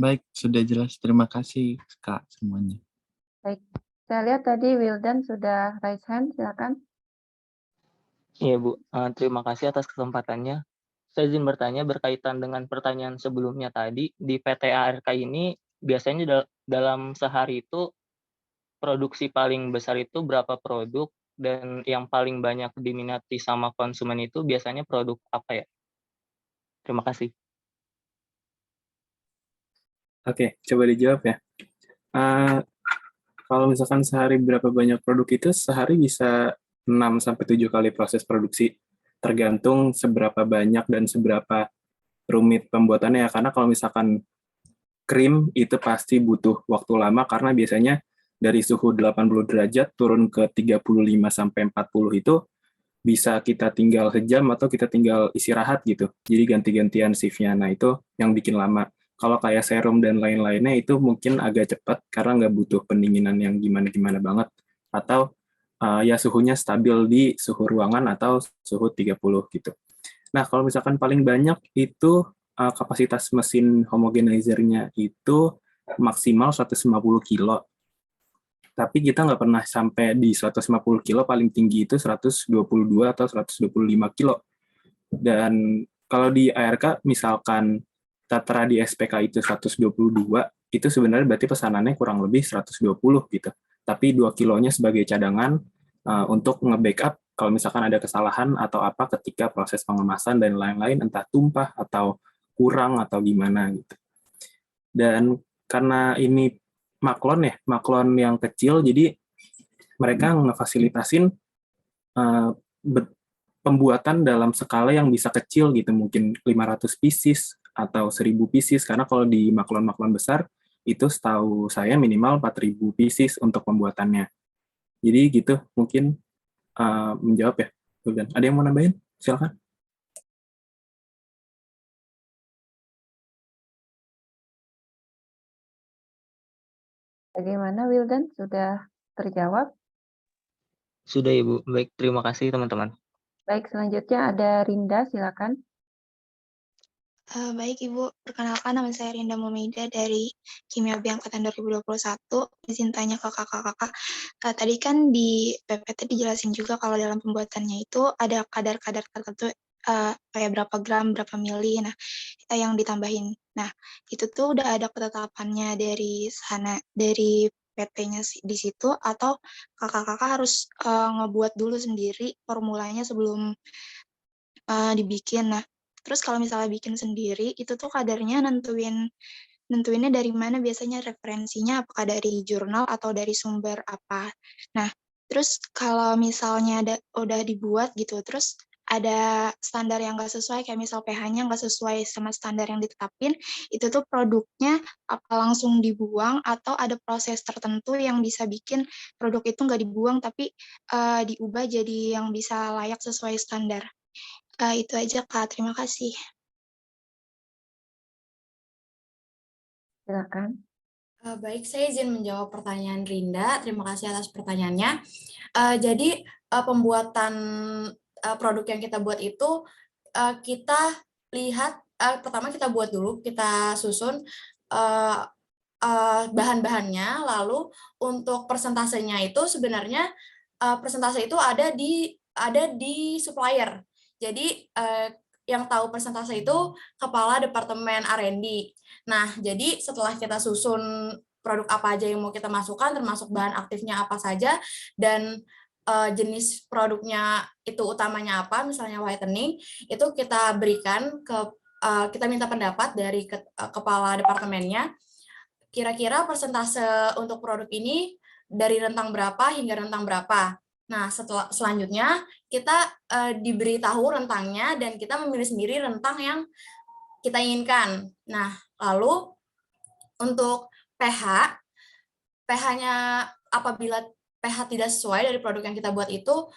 Baik, sudah jelas. Terima kasih, Kak, semuanya. Baik. Saya lihat tadi Wildan sudah raise hand, silakan. Iya, Bu. Terima kasih atas kesempatannya. Saya izin bertanya berkaitan dengan pertanyaan sebelumnya tadi. Di PT ARK ini biasanya dalam sehari itu produksi paling besar itu berapa produk, dan yang paling banyak diminati sama konsumen itu biasanya produk apa ya? Terima kasih. Oke, coba dijawab ya. Kalau misalkan sehari berapa banyak produk itu, sehari bisa 6-7 kali proses produksi, tergantung seberapa banyak dan seberapa rumit pembuatannya. Karena kalau misalkan krim itu pasti butuh waktu lama, karena biasanya dari suhu 80 derajat turun ke 35-40 itu bisa kita tinggal sejam atau kita tinggal istirahat gitu. Jadi ganti-gantian shift-nya. Nah, itu yang bikin lama. Kalau kayak serum dan lain-lainnya itu mungkin agak cepat karena nggak butuh pendinginan yang gimana-gimana banget. Atau ya suhunya stabil di suhu ruangan atau suhu 30 gitu. Nah, kalau misalkan paling banyak itu kapasitas mesin homogenizer-nya itu maksimal 150 kilo. Tapi kita nggak pernah sampai di 150 kilo, paling tinggi itu 122 atau 125 kilo. Dan kalau di ARK misalkan tatra di SPK itu 122, itu sebenarnya berarti pesanannya kurang lebih 120 gitu. Tapi 2 kilonya sebagai cadangan untuk nge-backup kalau misalkan ada kesalahan atau apa ketika proses pengemasan dan lain-lain, entah tumpah atau kurang atau gimana gitu. Dan karena ini maklon yang kecil, jadi mereka ngefasilitasin pembuatan dalam skala yang bisa kecil gitu, mungkin 500 pieces atau 1000 pieces, karena kalau di maklon besar itu setahu saya minimal 4000 pieces untuk pembuatannya. Jadi gitu mungkin menjawab ya. Ada yang mau nambahin? Silakan. Bagaimana Wildan? Sudah terjawab? Sudah, Ibu. Baik, terima kasih teman-teman. Baik, selanjutnya ada Rinda, silakan. Baik Ibu, perkenalkan nama saya Rinda Mumaida dari Kimia B Angkatan 2021. Izin tanya ke kakak-kakak. Tadi kan di PPT dijelasin juga kalau dalam pembuatannya itu ada kadar-kadar tertentu kayak berapa gram, berapa mili, nah yang ditambahin. Nah, itu tuh udah ada ketetapannya dari sana, dari PT-nya di situ, atau kakak-kakak harus ngebuat dulu sendiri formulanya sebelum dibikin. Nah, terus kalau misalnya bikin sendiri, itu tuh kadarnya nentuin nentuinnya dari mana biasanya referensinya, apakah dari jurnal atau dari sumber apa. Nah, terus kalau misalnya udah dibuat gitu, terus ada standar yang nggak sesuai, kayak misal pH-nya nggak sesuai sama standar yang ditetapin, itu tuh produknya apa langsung dibuang atau ada proses tertentu yang bisa bikin produk itu nggak dibuang, tapi diubah jadi yang bisa layak sesuai standar. Itu aja, Kak. Terima kasih. Silakan. Baik, saya izin menjawab pertanyaan Rinda. Terima kasih atas pertanyaannya. Jadi pembuatan produk yang kita buat itu kita lihat pertama kita buat dulu, kita susun bahan-bahannya, lalu untuk persentasenya itu sebenarnya persentase itu ada di supplier. Jadi yang tahu persentase itu kepala departemen R&D. Nah, jadi setelah kita susun produk apa aja yang mau kita masukkan, termasuk bahan aktifnya apa saja, dan jenis produknya itu utamanya apa, misalnya whitening, itu kita berikan kita minta pendapat dari kepala departemennya, kira-kira persentase untuk produk ini dari rentang berapa hingga rentang berapa. Nah, selanjutnya kita diberitahu rentangnya dan kita memilih sendiri rentang yang kita inginkan. Nah, lalu untuk pH-nya apabila pH tidak sesuai dari produk yang kita buat itu,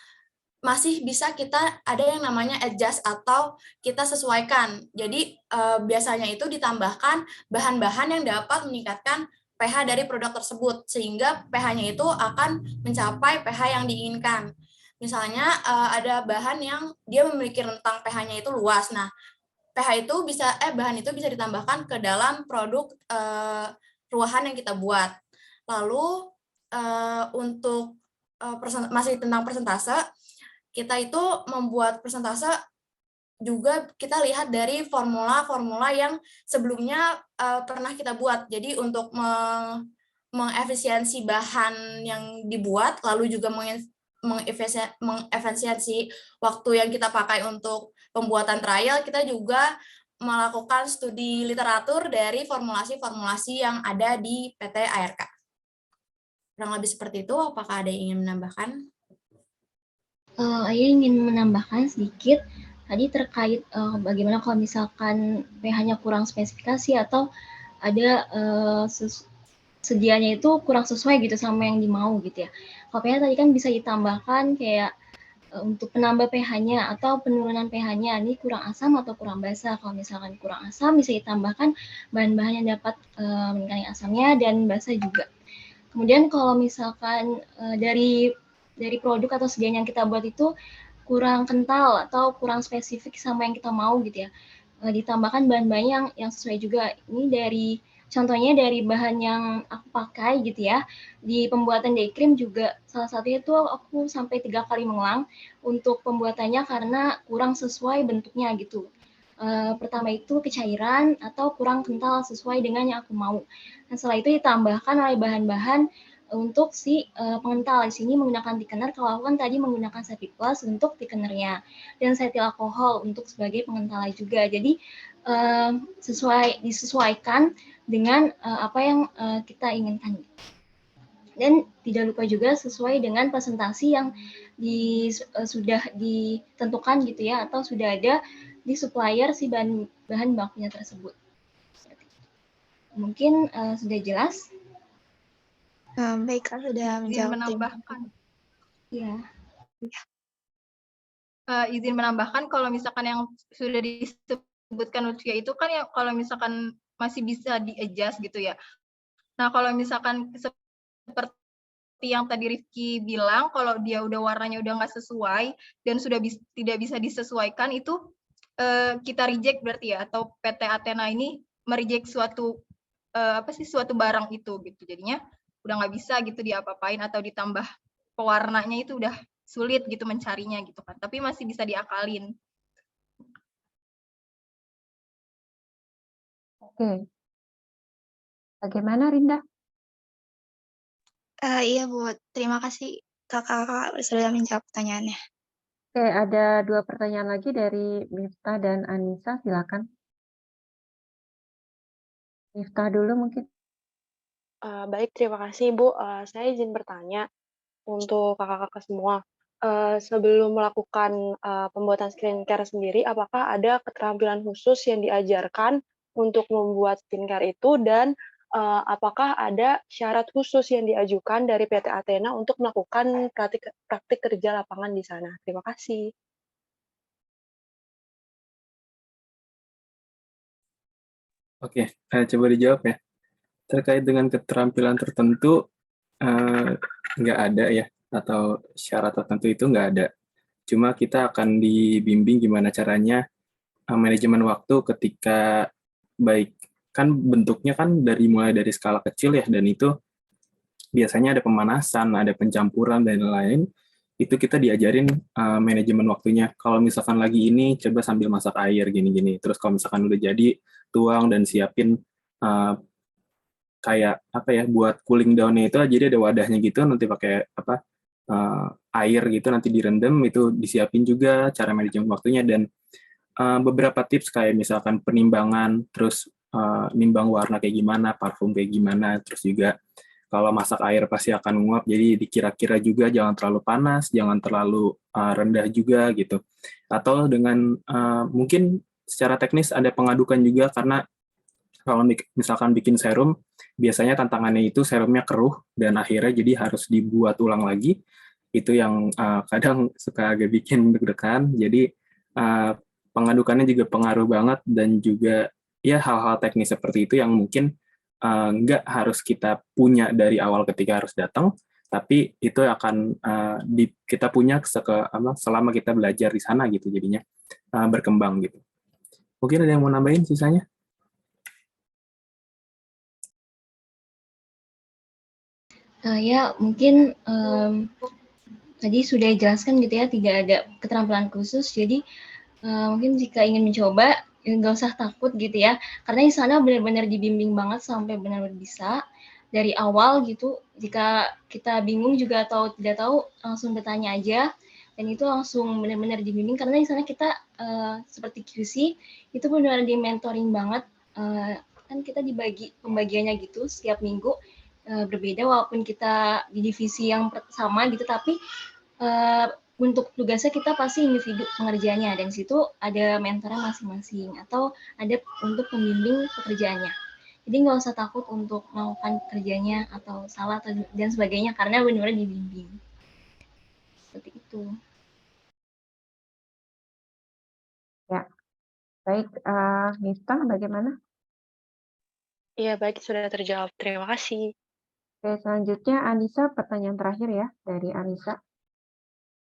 masih bisa kita ada yang namanya adjust atau kita sesuaikan. Jadi biasanya itu ditambahkan bahan-bahan yang dapat meningkatkan pH dari produk tersebut, sehingga pH-nya itu akan mencapai pH yang diinginkan. Misalnya ada bahan yang dia memiliki rentang pH-nya itu luas. Nah, bahan itu bisa ditambahkan ke dalam produk ruahan yang kita buat. Lalu untuk masih tentang persentase, kita itu membuat persentase juga kita lihat dari formula-formula yang sebelumnya pernah kita buat. Jadi untuk mengefisiensi bahan yang dibuat, lalu juga mengefisiensi waktu yang kita pakai untuk pembuatan trial, kita juga melakukan studi literatur dari formulasi-formulasi yang ada di PT ARK. Kurang lebih seperti itu, apakah ada yang ingin menambahkan? Saya ingin menambahkan sedikit tadi terkait bagaimana kalau misalkan pH-nya kurang spesifikasi atau ada sedianya itu kurang sesuai gitu sama yang dimau gitu ya. Kalau pH tadi kan bisa ditambahkan kayak untuk penambah pH-nya atau penurunan pH-nya, ini kurang asam atau kurang basa. Kalau misalkan kurang asam bisa ditambahkan bahan-bahan yang dapat meningkatkan asamnya dan basa juga. Kemudian kalau misalkan dari produk atau sediaan yang kita buat itu kurang kental atau kurang spesifik sama yang kita mau gitu ya, ditambahkan bahan-bahan yang sesuai juga. Ini contohnya dari bahan yang aku pakai gitu ya, di pembuatan day cream juga salah satunya itu aku sampai 3 kali mengulang untuk pembuatannya karena kurang sesuai bentuknya gitu. Pertama itu kecairan atau kurang kental sesuai dengan yang aku mau. Nah, setelah itu ditambahkan oleh bahan-bahan untuk si pengental. Di sini menggunakan thickener, kalau aku kan tadi menggunakan Cevic Plus untuk thickenernya, dan cetyl alkohol untuk sebagai pengentalnya juga. Jadi disesuaikan dengan apa yang kita inginkan. Dan tidak lupa juga sesuai dengan presentasi yang sudah ditentukan gitu ya, atau sudah ada di supplier si bahan bakunya tersebut. Mungkin sudah jelas? Baik, Kak, sudah menjawab. Menambahkan. Iya. Izin menambahkan kalau misalkan yang sudah disebutkan Lutfia itu kan ya kalau misalkan masih bisa di-adjust gitu ya. Nah, kalau misalkan seperti yang tadi Rifki bilang, kalau dia udah warnanya udah nggak sesuai dan sudah tidak bisa disesuaikan, itu kita reject berarti ya, atau PT Athena ini mereject suatu barang itu gitu. Jadinya udah nggak bisa gitu diapa-apain atau ditambah pewarnanya itu udah sulit gitu mencarinya gitu kan. Tapi masih bisa diakalin. Oke. Bagaimana, Rinda? Iya, Bu. Terima kasih kakak sudah menjawab pertanyaannya. Oke, ada 2 pertanyaan lagi dari Miftah dan Anissa, silakan. Miftah dulu mungkin. Baik, terima kasih Bu. Saya izin bertanya untuk kakak-kakak semua. Sebelum melakukan pembuatan skincare sendiri, apakah ada keterampilan khusus yang diajarkan untuk membuat skincare itu dan apakah ada syarat khusus yang diajukan dari PT Athena untuk melakukan praktik kerja lapangan di sana? Terima kasih. Oke, coba dijawab ya. Terkait dengan keterampilan tertentu, nggak ada ya, atau syarat tertentu itu nggak ada. Cuma kita akan dibimbing gimana caranya manajemen waktu ketika baik kan bentuknya kan mulai dari skala kecil ya, dan itu biasanya ada pemanasan, ada pencampuran dan lain-lain. Itu kita diajarin manajemen waktunya. Kalau misalkan lagi ini coba sambil masak air gini-gini. Terus kalau misalkan udah jadi tuang dan siapin kayak apa ya buat cooling down-nya itu jadi ada wadahnya gitu nanti pakai apa air gitu nanti direndam itu disiapin juga cara manajemen waktunya dan beberapa tips kayak misalkan penimbangan terus nimbang warna kayak gimana, parfum kayak gimana, terus juga kalau masak air pasti akan menguap jadi dikira-kira juga jangan terlalu panas, jangan terlalu rendah juga gitu. Atau dengan mungkin secara teknis ada pengadukan juga karena kalau misalkan bikin serum, biasanya tantangannya itu serumnya keruh dan akhirnya jadi harus dibuat ulang lagi. Itu yang kadang suka agak bikin deg-degan. Jadi pengadukannya juga pengaruh banget dan juga ya hal-hal teknis seperti itu yang mungkin nggak harus kita punya dari awal ketika harus datang, tapi itu akan kita punya selama kita belajar di sana gitu jadinya berkembang gitu. Mungkin ada yang mau nambahin sisanya? Ya, mungkin tadi sudah dijelaskan gitu ya, tidak ada keterampilan khusus. Jadi mungkin jika ingin mencoba, nggak usah takut gitu ya, karena di sana benar-benar dibimbing banget sampai benar-benar bisa dari awal gitu. Jika kita bingung juga atau tidak tahu, langsung bertanya aja. Dan itu langsung benar-benar dibimbing karena di sana kita seperti QC itu benar-benar di mentoring banget. Kan kita dibagi pembagiannya gitu setiap minggu berbeda walaupun kita di divisi yang sama gitu, tapi untuk tugasnya kita pasti individu pengerjaannya dan situ ada mentornya masing-masing atau ada untuk pembimbing pekerjaannya. Jadi nggak usah takut untuk melakukan kerjanya atau salah dan sebagainya karena benar-benar dibimbing. Seperti itu. Ya, baik. Miftah, bagaimana? Iya, baik, sudah terjawab. Terima kasih. Oke, selanjutnya Anissa, pertanyaan terakhir ya dari Anissa.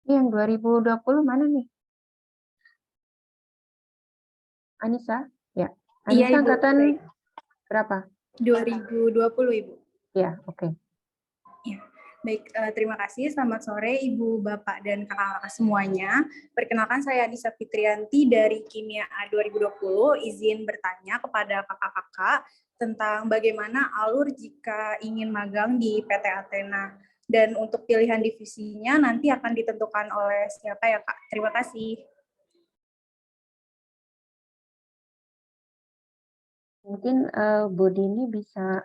Ini yang 2020 mana nih? Anissa? Ya. Anissa Iya, Ibu. angkatan Baik. berapa? 2020, Ibu. Ya, oke. Ya. Baik, terima kasih. Selamat sore Ibu, Bapak, dan kakak-kakak semuanya. Perkenalkan saya Anissa Fitrianti dari Kimia A 2020. Izin bertanya kepada kakak-kakak tentang bagaimana alur jika ingin magang di PT Athena. Dan untuk pilihan divisinya nanti akan ditentukan oleh siapa ya, Kak? Terima kasih. Mungkin Bu Dini bisa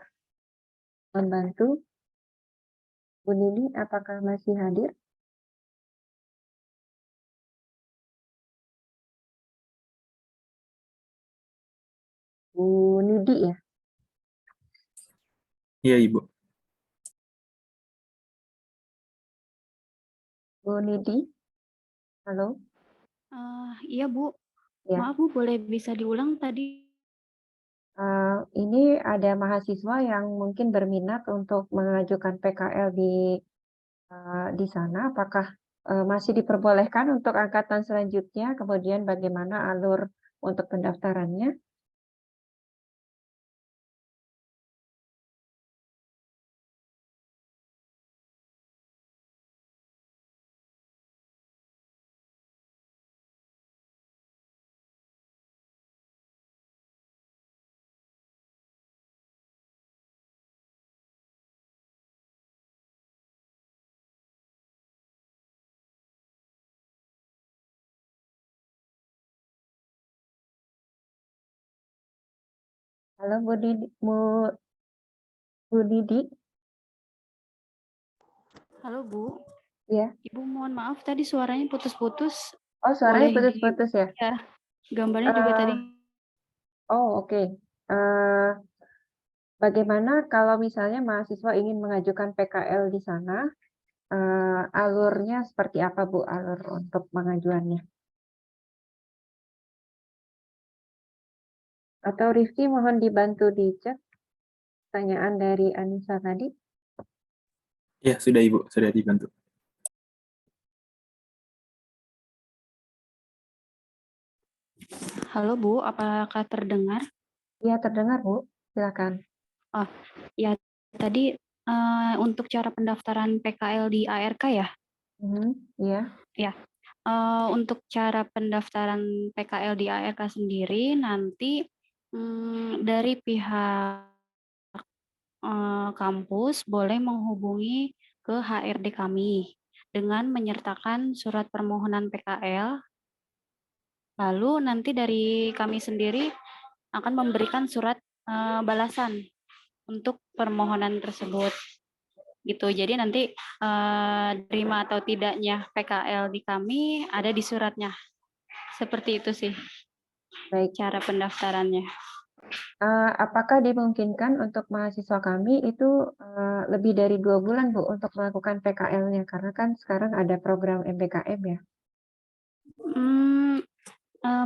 membantu. Bu Dini, apakah masih hadir? Bu Nidi ya? Iya, Ibu. Bu Nidi? Halo? Iya, Bu. Ya. Maaf, Bu, boleh bisa diulang tadi? Ini ada mahasiswa yang mungkin berminat untuk mengajukan PKL di sana. Apakah masih diperbolehkan untuk angkatan selanjutnya? Kemudian bagaimana alur untuk pendaftarannya? Halo Bu Didi. Halo Bu, Ya. Ibu mohon maaf tadi suaranya putus-putus. Oh, suaranya Boleh putus-putus ya? ya, gambarnya juga tadi. Oh, oke. Bagaimana kalau misalnya mahasiswa ingin mengajukan PKL di sana, alurnya seperti apa Bu, alur untuk pengajuannya? Atau Rifki mohon dibantu dicek pertanyaan dari Anissa tadi. Ya, sudah Ibu, sudah dibantu. Halo Bu, apakah terdengar? Iya, terdengar Bu. Silakan. Oh, ya tadi untuk cara pendaftaran PKL di ARK ya? Iya. Ya, untuk cara pendaftaran PKL di ARK sendiri nanti dari pihak kampus boleh menghubungi ke HRD kami dengan menyertakan surat permohonan PKL. Lalu nanti dari kami sendiri akan memberikan surat balasan untuk permohonan tersebut. Gitu. Jadi nanti terima atau tidaknya PKL di kami ada di suratnya. Seperti itu sih. Baik. Cara pendaftarannya. Apakah dimungkinkan untuk mahasiswa kami itu lebih dari 2 bulan Bu untuk melakukan PKL-nya? Karena kan sekarang ada program MBKM ya.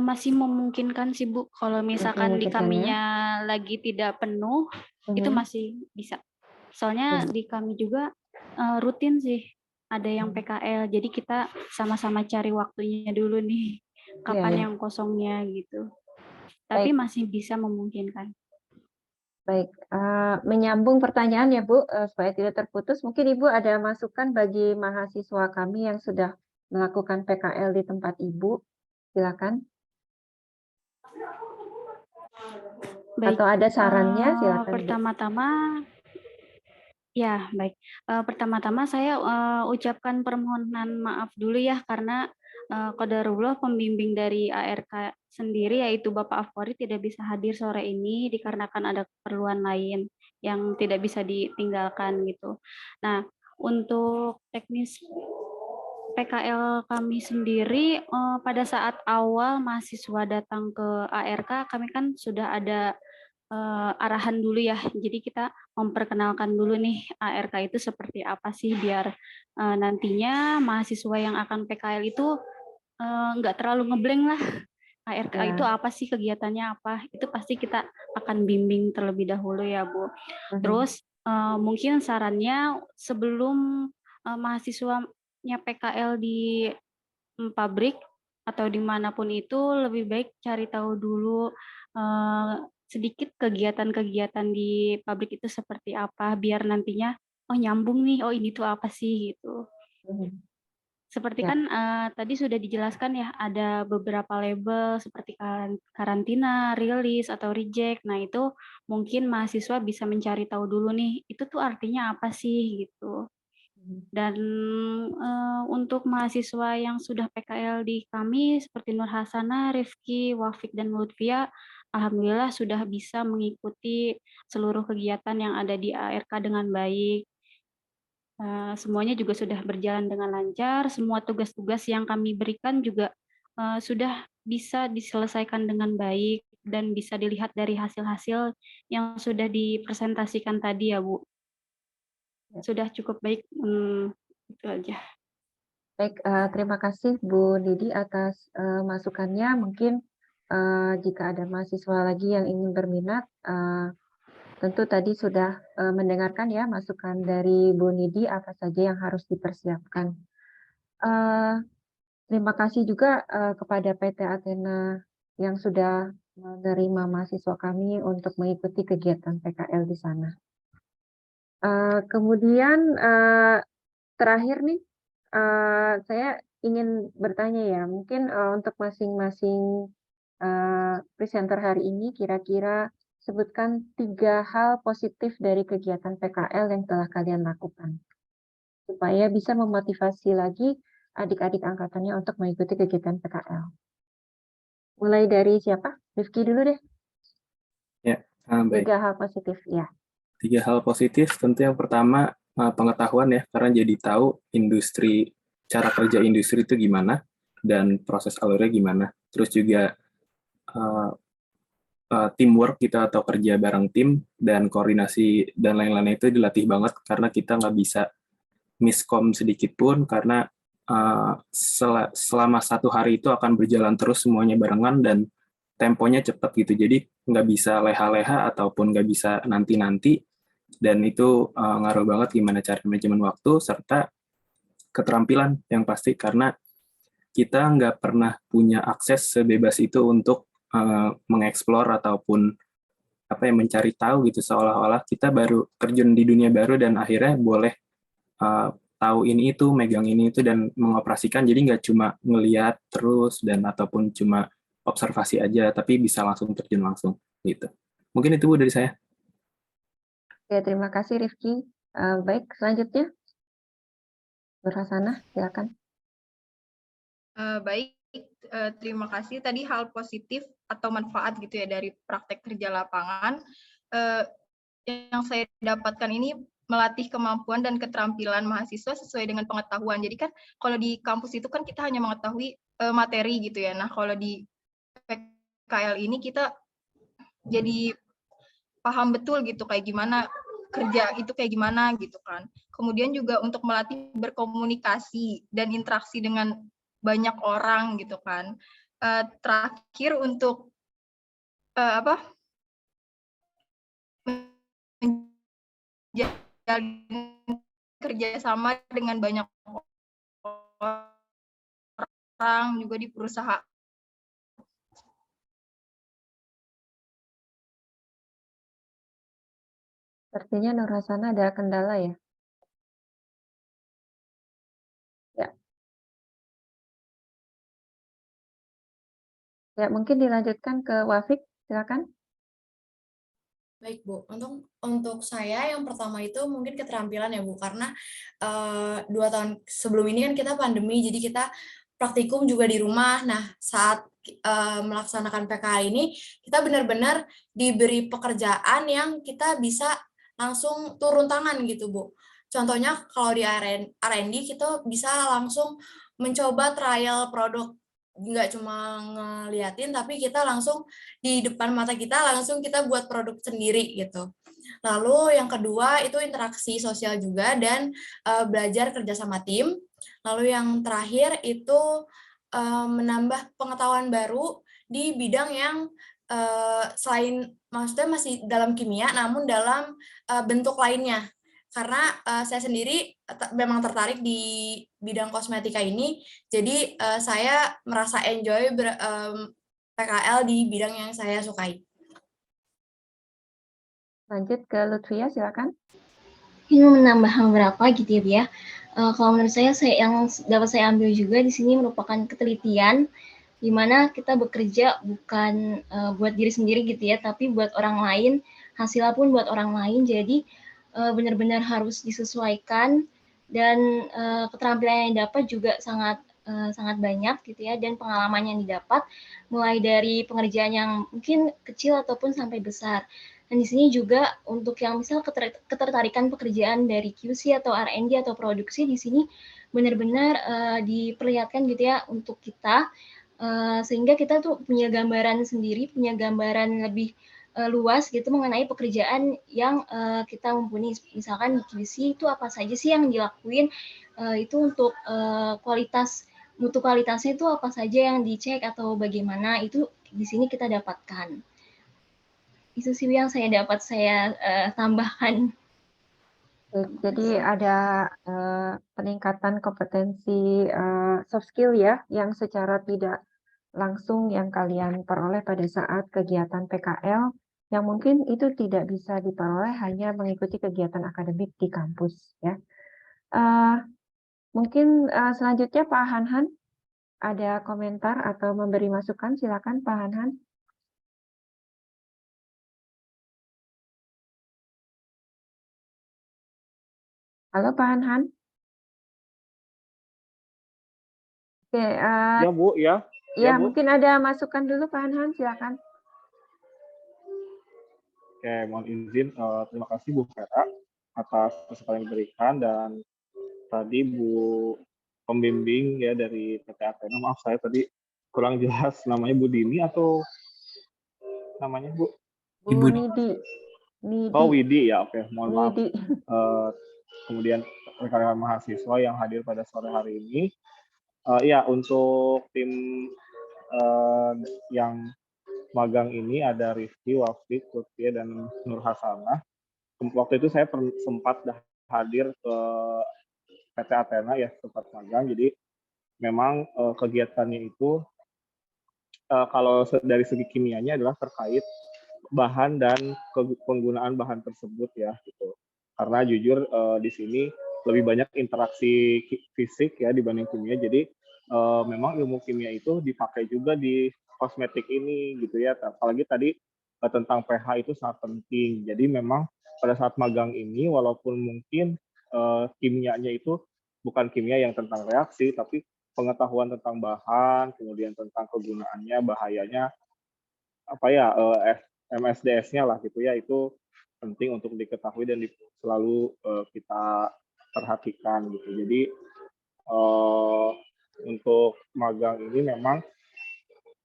Masih memungkinkan sih Bu. Kalau misalkan di kaminya lagi tidak penuh, itu masih bisa. Soalnya di kami juga rutin sih ada yang PKL. Jadi kita sama-sama cari waktunya dulu nih, kapan yang kosongnya gitu. Tapi masih bisa memungkinkan. Baik, menyambung pertanyaan ya Bu, supaya tidak terputus, mungkin Ibu ada masukan bagi mahasiswa kami yang sudah melakukan PKL di tempat Ibu, silakan. Baik, Atau ada sarannya, silakan Bu. pertama-tama, ya baik. Pertama-tama saya ucapkan permohonan maaf dulu ya karena qadarullah pembimbing dari ARK sendiri yaitu Bapak Afwari tidak bisa hadir sore ini dikarenakan ada keperluan lain yang tidak bisa ditinggalkan gitu. Nah, untuk teknis PKL kami sendiri pada saat awal mahasiswa datang ke ARK kami kan sudah ada arahan dulu ya. Jadi kita memperkenalkan dulu nih ARK itu seperti apa sih biar nantinya mahasiswa yang akan PKL itu nggak terlalu ngeblank lah. ARK itu apa sih, kegiatannya apa? Itu pasti kita akan bimbing terlebih dahulu ya Bu. Terus mungkin sarannya sebelum mahasiswanya PKL di pabrik atau dimanapun itu lebih baik cari tahu dulu sedikit kegiatan-kegiatan di pabrik itu seperti apa biar nantinya oh nyambung nih, oh ini tuh apa sih gitu. Seperti kan tadi sudah dijelaskan ya ada beberapa label seperti karantina, rilis atau reject. Nah itu mungkin mahasiswa bisa mencari tahu dulu nih itu tuh artinya apa sih gitu. Dan untuk mahasiswa yang sudah PKL di kami seperti Nur Hasanah, Rifki, Wafik, dan Lutfia, alhamdulillah sudah bisa mengikuti seluruh kegiatan yang ada di ARK dengan baik. Semuanya juga sudah berjalan dengan lancar, semua tugas-tugas yang kami berikan juga sudah bisa diselesaikan dengan baik dan bisa dilihat dari hasil-hasil yang sudah dipresentasikan tadi ya Bu. Sudah cukup baik, itu aja. Baik, terima kasih Bu Didi atas masukannya. Mungkin jika ada mahasiswa lagi yang ingin berminat, tentu tadi sudah mendengarkan ya masukan dari Bu Nidi apa saja yang harus dipersiapkan. Terima kasih juga kepada PT Athena yang sudah menerima mahasiswa kami untuk mengikuti kegiatan PKL di sana. Kemudian terakhir nih, saya ingin bertanya ya, mungkin untuk masing-masing presenter hari ini kira-kira sebutkan 3 hal positif dari kegiatan PKL yang telah kalian lakukan. Supaya bisa memotivasi lagi adik-adik angkatannya untuk mengikuti kegiatan PKL. Mulai dari siapa? Rifki dulu deh. Ya, Baik. 3 hal positif, ya. 3 hal positif tentu yang pertama pengetahuan ya, karena jadi tahu cara kerja industri itu gimana dan proses alurnya gimana. Terus juga teamwork kita atau kerja bareng tim dan koordinasi dan lain-lainnya itu dilatih banget karena kita nggak bisa miskom sedikit pun karena selama 1 hari itu akan berjalan terus semuanya barengan dan temponya cepat gitu. Jadi nggak bisa leha-leha ataupun nggak bisa nanti-nanti dan itu ngaruh banget gimana cara manajemen waktu serta keterampilan yang pasti karena kita nggak pernah punya akses sebebas itu untuk mengeksplor ataupun mencari tahu gitu seolah-olah kita baru terjun di dunia baru dan akhirnya boleh tahu ini itu, megang ini itu dan mengoperasikan. Jadi nggak cuma ngelihat terus dan ataupun cuma observasi aja, tapi bisa langsung terjun langsung gitu. Mungkin itu Bu dari saya. Oke, terima kasih Rifki. Baik, selanjutnya Nur Hasanah, silakan. Baik, terima kasih. Tadi hal positif atau manfaat gitu ya dari praktek kerja lapangan. Yang saya dapatkan ini melatih kemampuan dan keterampilan mahasiswa sesuai dengan pengetahuan. Jadi kan kalau di kampus itu kan kita hanya mengetahui materi gitu ya. Nah, kalau di PKL ini kita jadi paham betul gitu kayak gimana kerja itu kayak gimana gitu kan. Kemudian juga untuk melatih berkomunikasi dan interaksi dengan banyak orang gitu kan. Terakhir untuk menjalin kerjasama dengan banyak orang juga di perusahaan. Sepertinya Nur Hasanah ada kendala ya? Ya. Ya, mungkin dilanjutkan ke Wafik, silakan. Baik Bu, untuk saya yang pertama itu mungkin keterampilan ya Bu, karena 2 tahun sebelum ini kan kita pandemi, jadi kita praktikum juga di rumah. Nah, saat melaksanakan PKL ini, kita benar-benar diberi pekerjaan yang kita bisa langsung turun tangan gitu Bu. Contohnya kalau di R&D kita bisa langsung mencoba trial produk, nggak cuma ngeliatin tapi kita langsung di depan mata kita langsung kita buat produk sendiri gitu. Lalu yang kedua itu interaksi sosial juga dan belajar kerja sama tim. Lalu yang terakhir itu menambah pengetahuan baru di bidang yang selain maksudnya masih dalam kimia namun dalam bentuk lainnya. Karena saya sendiri memang tertarik di bidang kosmetika ini, jadi saya merasa enjoy PKL di bidang yang saya sukai. Lanjut ke Lutfia, silakan. Ini menambah beberapa gitu ya. Kalau menurut saya yang dapat saya ambil juga di sini merupakan ketelitian di mana kita bekerja bukan buat diri sendiri gitu ya, tapi buat orang lain, hasilnya pun buat orang lain. Jadi benar-benar harus disesuaikan dan keterampilan yang didapat juga sangat banyak gitu ya, dan pengalaman yang didapat mulai dari pengerjaan yang mungkin kecil ataupun sampai besar. Dan di sini juga untuk yang misal ketertarikan pekerjaan dari QC atau R&D atau produksi di sini benar-benar diperlihatkan gitu ya untuk kita, sehingga kita tuh punya gambaran sendiri, punya gambaran lebih luas gitu mengenai pekerjaan yang kita mumpuni. Misalkan di QC itu apa saja sih yang dilakuin, itu untuk mutu kualitasnya itu apa saja yang dicek atau bagaimana, itu di sini kita dapatkan. Itu sih yang saya tambahkan. Jadi ada peningkatan kompetensi soft skill ya, yang secara tidak langsung yang kalian peroleh pada saat kegiatan PKL, yang mungkin itu tidak bisa diperoleh hanya mengikuti kegiatan akademik di kampus ya. Mungkin selanjutnya Pak Hanhan ada komentar atau memberi masukan, silakan Pak Hanhan. Halo Pak Hanhan. Oke, Ya Bu, ya. Ya, Bu. mungkin ada masukan dulu Pak Hanhan, silakan. Oke, mohon izin. Terima kasih Bu Vera atas kesempatan yang diberikan, dan tadi Bu pembimbing ya dari PT Athena, maaf saya tadi kurang jelas namanya, Bu Dini atau namanya Bu? Ibu Nidi. Oh, Widi ya, oke, mohon maaf. Widi. Kemudian rekan-rekan mahasiswa yang hadir pada sore hari ini. Ya, untuk tim yang magang ini ada Rifki, Wafik, Lutfia, dan Nur Hasanah. Waktu itu saya sempat hadir ke PT Athena ya, tempat magang. Jadi memang kegiatannya itu kalau dari segi kimianya adalah terkait bahan dan penggunaan bahan tersebut ya, gitu. Karena jujur di sini lebih banyak interaksi fisik ya dibanding kimia. Jadi memang ilmu kimia itu dipakai juga di kosmetik ini gitu ya. Apalagi tadi tentang pH itu sangat penting. Jadi memang pada saat magang ini walaupun mungkin kimianya itu bukan kimia yang tentang reaksi, tapi pengetahuan tentang bahan, kemudian tentang kegunaannya, bahayanya, apa ya, MSDS-nya lah gitu ya, itu penting untuk diketahui dan selalu kita perhatikan gitu. Jadi untuk magang ini memang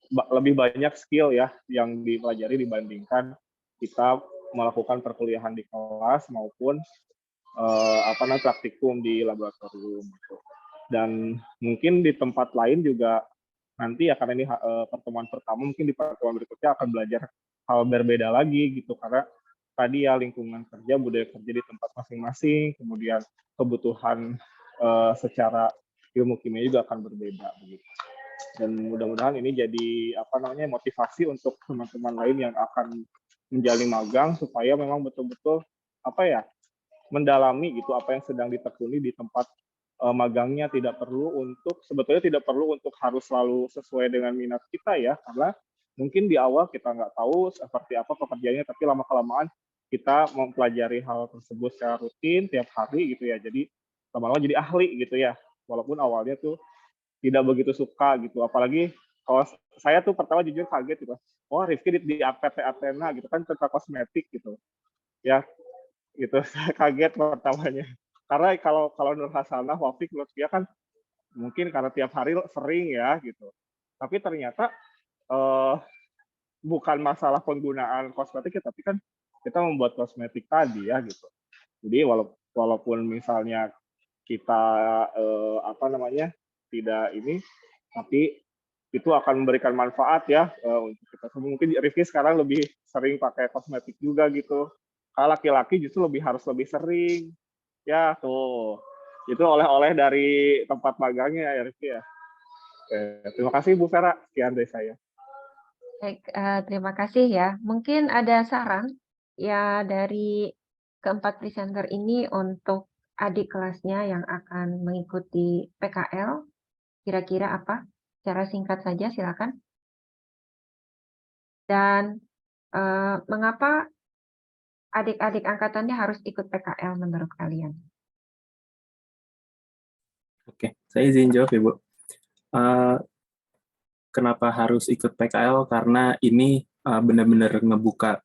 lebih banyak skill ya yang dipelajari dibandingkan kita melakukan perkuliahan di kelas maupun praktikum di laboratorium gitu. Dan mungkin di tempat lain juga nanti ya, karena ini pertemuan pertama, mungkin di pertemuan berikutnya akan belajar hal berbeda lagi gitu, karena tadi ya lingkungan kerja, budaya kerja di tempat masing-masing, kemudian kebutuhan secara ilmu kimia juga akan berbeda begitu. Dan mudah-mudahan ini jadi motivasi untuk teman-teman lain yang akan menjalani magang, supaya memang betul-betul mendalami gitu apa yang sedang ditekuni di tempat magangnya. Sebetulnya tidak perlu untuk harus selalu sesuai dengan minat kita ya, karena mungkin di awal kita nggak tahu seperti apa pekerjaannya, tapi lama-kelamaan kita mempelajari hal tersebut secara rutin tiap hari gitu ya, jadi lama-lama jadi ahli gitu ya, walaupun awalnya tuh tidak begitu suka gitu. Apalagi kalau saya tuh pertama jujur kaget gitu, oh Rifki di PT Athena gitu kan, tentang kosmetik gitu ya, gitu. Saya kaget pertamanya. Karena kalau Nur Hasanah, Wafik, Lutfia kan mungkin karena tiap hari sering ya gitu. Tapi ternyata bukan masalah penggunaan kosmetik, tapi kan kita membuat kosmetik tadi ya gitu. Jadi walaupun misalnya kita tidak ini, tapi itu akan memberikan manfaat ya untuk kita semua. Mungkin Rifki sekarang lebih sering pakai kosmetik juga gitu. Kalau laki-laki justru harus lebih sering. Ya tuh, itu oleh-oleh dari tempat magangnya ya Rifki ya. Terima kasih Bu Vera, sekian dari saya. Baik, terima kasih ya. Mungkin ada saran ya dari keempat presenter ini untuk adik kelasnya yang akan mengikuti PKL, kira-kira apa? Secara singkat saja, silakan. Dan mengapa adik-adik angkatannya harus ikut PKL menurut kalian? Oke, saya izin jawab ya Bu. Kenapa harus ikut PKL? Karena ini benar-benar ngebuka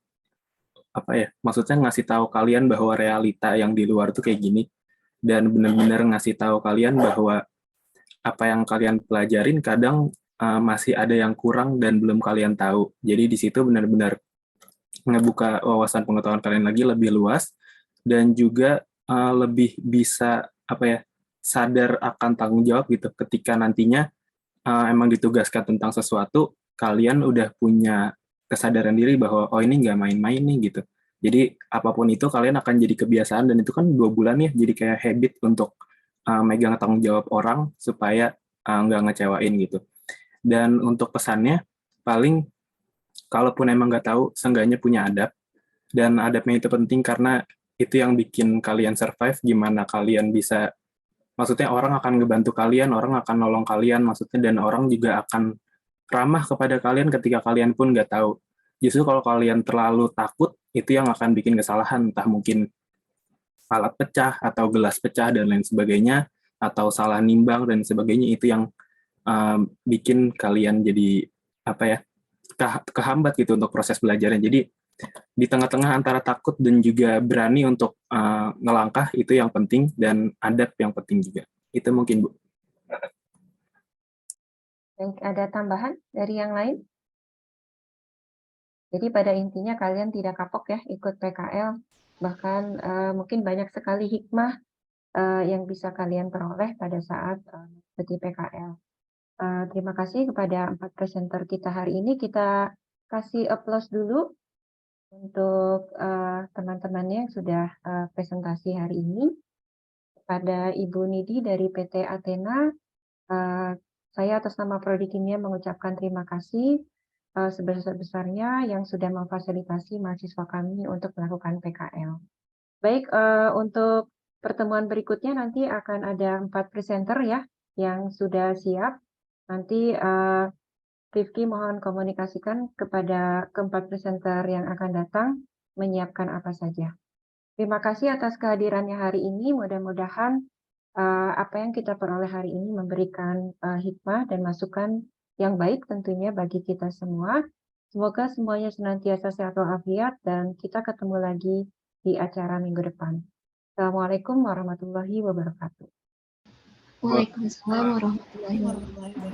maksudnya ngasih tahu kalian bahwa realita yang di luar tuh kayak gini, dan benar-benar ngasih tahu kalian bahwa apa yang kalian pelajarin kadang masih ada yang kurang dan belum kalian tahu. Jadi di situ benar-benar ngebuka wawasan pengetahuan kalian lagi lebih luas, dan juga lebih bisa sadar akan tanggung jawab gitu, ketika nantinya emang ditugaskan tentang sesuatu, kalian udah punya kesadaran diri bahwa oh ini nggak main-main nih gitu. Jadi apapun itu kalian akan jadi kebiasaan, dan itu kan 2 bulan ya, jadi kayak habit untuk megang tanggung jawab orang supaya nggak ngecewain gitu. Dan untuk pesannya, paling kalaupun emang nggak tahu, seenggaknya punya adab, dan adabnya itu penting karena itu yang bikin kalian survive. Gimana kalian bisa, maksudnya orang akan ngebantu kalian, orang akan nolong kalian maksudnya, dan orang juga akan ramah kepada kalian ketika kalian pun nggak tahu. Justru kalau kalian terlalu takut, itu yang akan bikin kesalahan, entah mungkin alat pecah atau gelas pecah dan lain sebagainya, atau salah nimbang dan sebagainya. Itu yang bikin kalian jadi kehambat gitu untuk proses belajarnya. Jadi Di tengah-tengah antara takut dan juga berani untuk ngelangkah itu yang penting, dan adab yang penting juga. Itu mungkin, Bu. Baik, ada tambahan dari yang lain? Jadi pada intinya kalian tidak kapok ya ikut PKL, bahkan mungkin banyak sekali hikmah yang bisa kalian peroleh pada saat mengikuti PKL. Terima kasih kepada 4 presenter kita hari ini. Kita kasih applause dulu untuk teman-temannya yang sudah presentasi hari ini. Kepada Ibu Nidi dari PT Athena, saya atas nama Prodi Kimia mengucapkan terima kasih sebesar-besarnya yang sudah memfasilitasi mahasiswa kami untuk melakukan PKL. Baik, untuk pertemuan berikutnya nanti akan ada 4 presenter ya yang sudah siap. Nanti Rifki mohon komunikasikan kepada keempat presenter yang akan datang menyiapkan apa saja. Terima kasih atas kehadirannya hari ini. Mudah-mudahan apa yang kita peroleh hari ini memberikan hikmah dan masukan yang baik tentunya bagi kita semua. Semoga semuanya senantiasa sehat walafiat dan kita ketemu lagi di acara minggu depan. Assalamualaikum warahmatullahi wabarakatuh. Waalaikumsalam warahmatullahi wabarakatuh.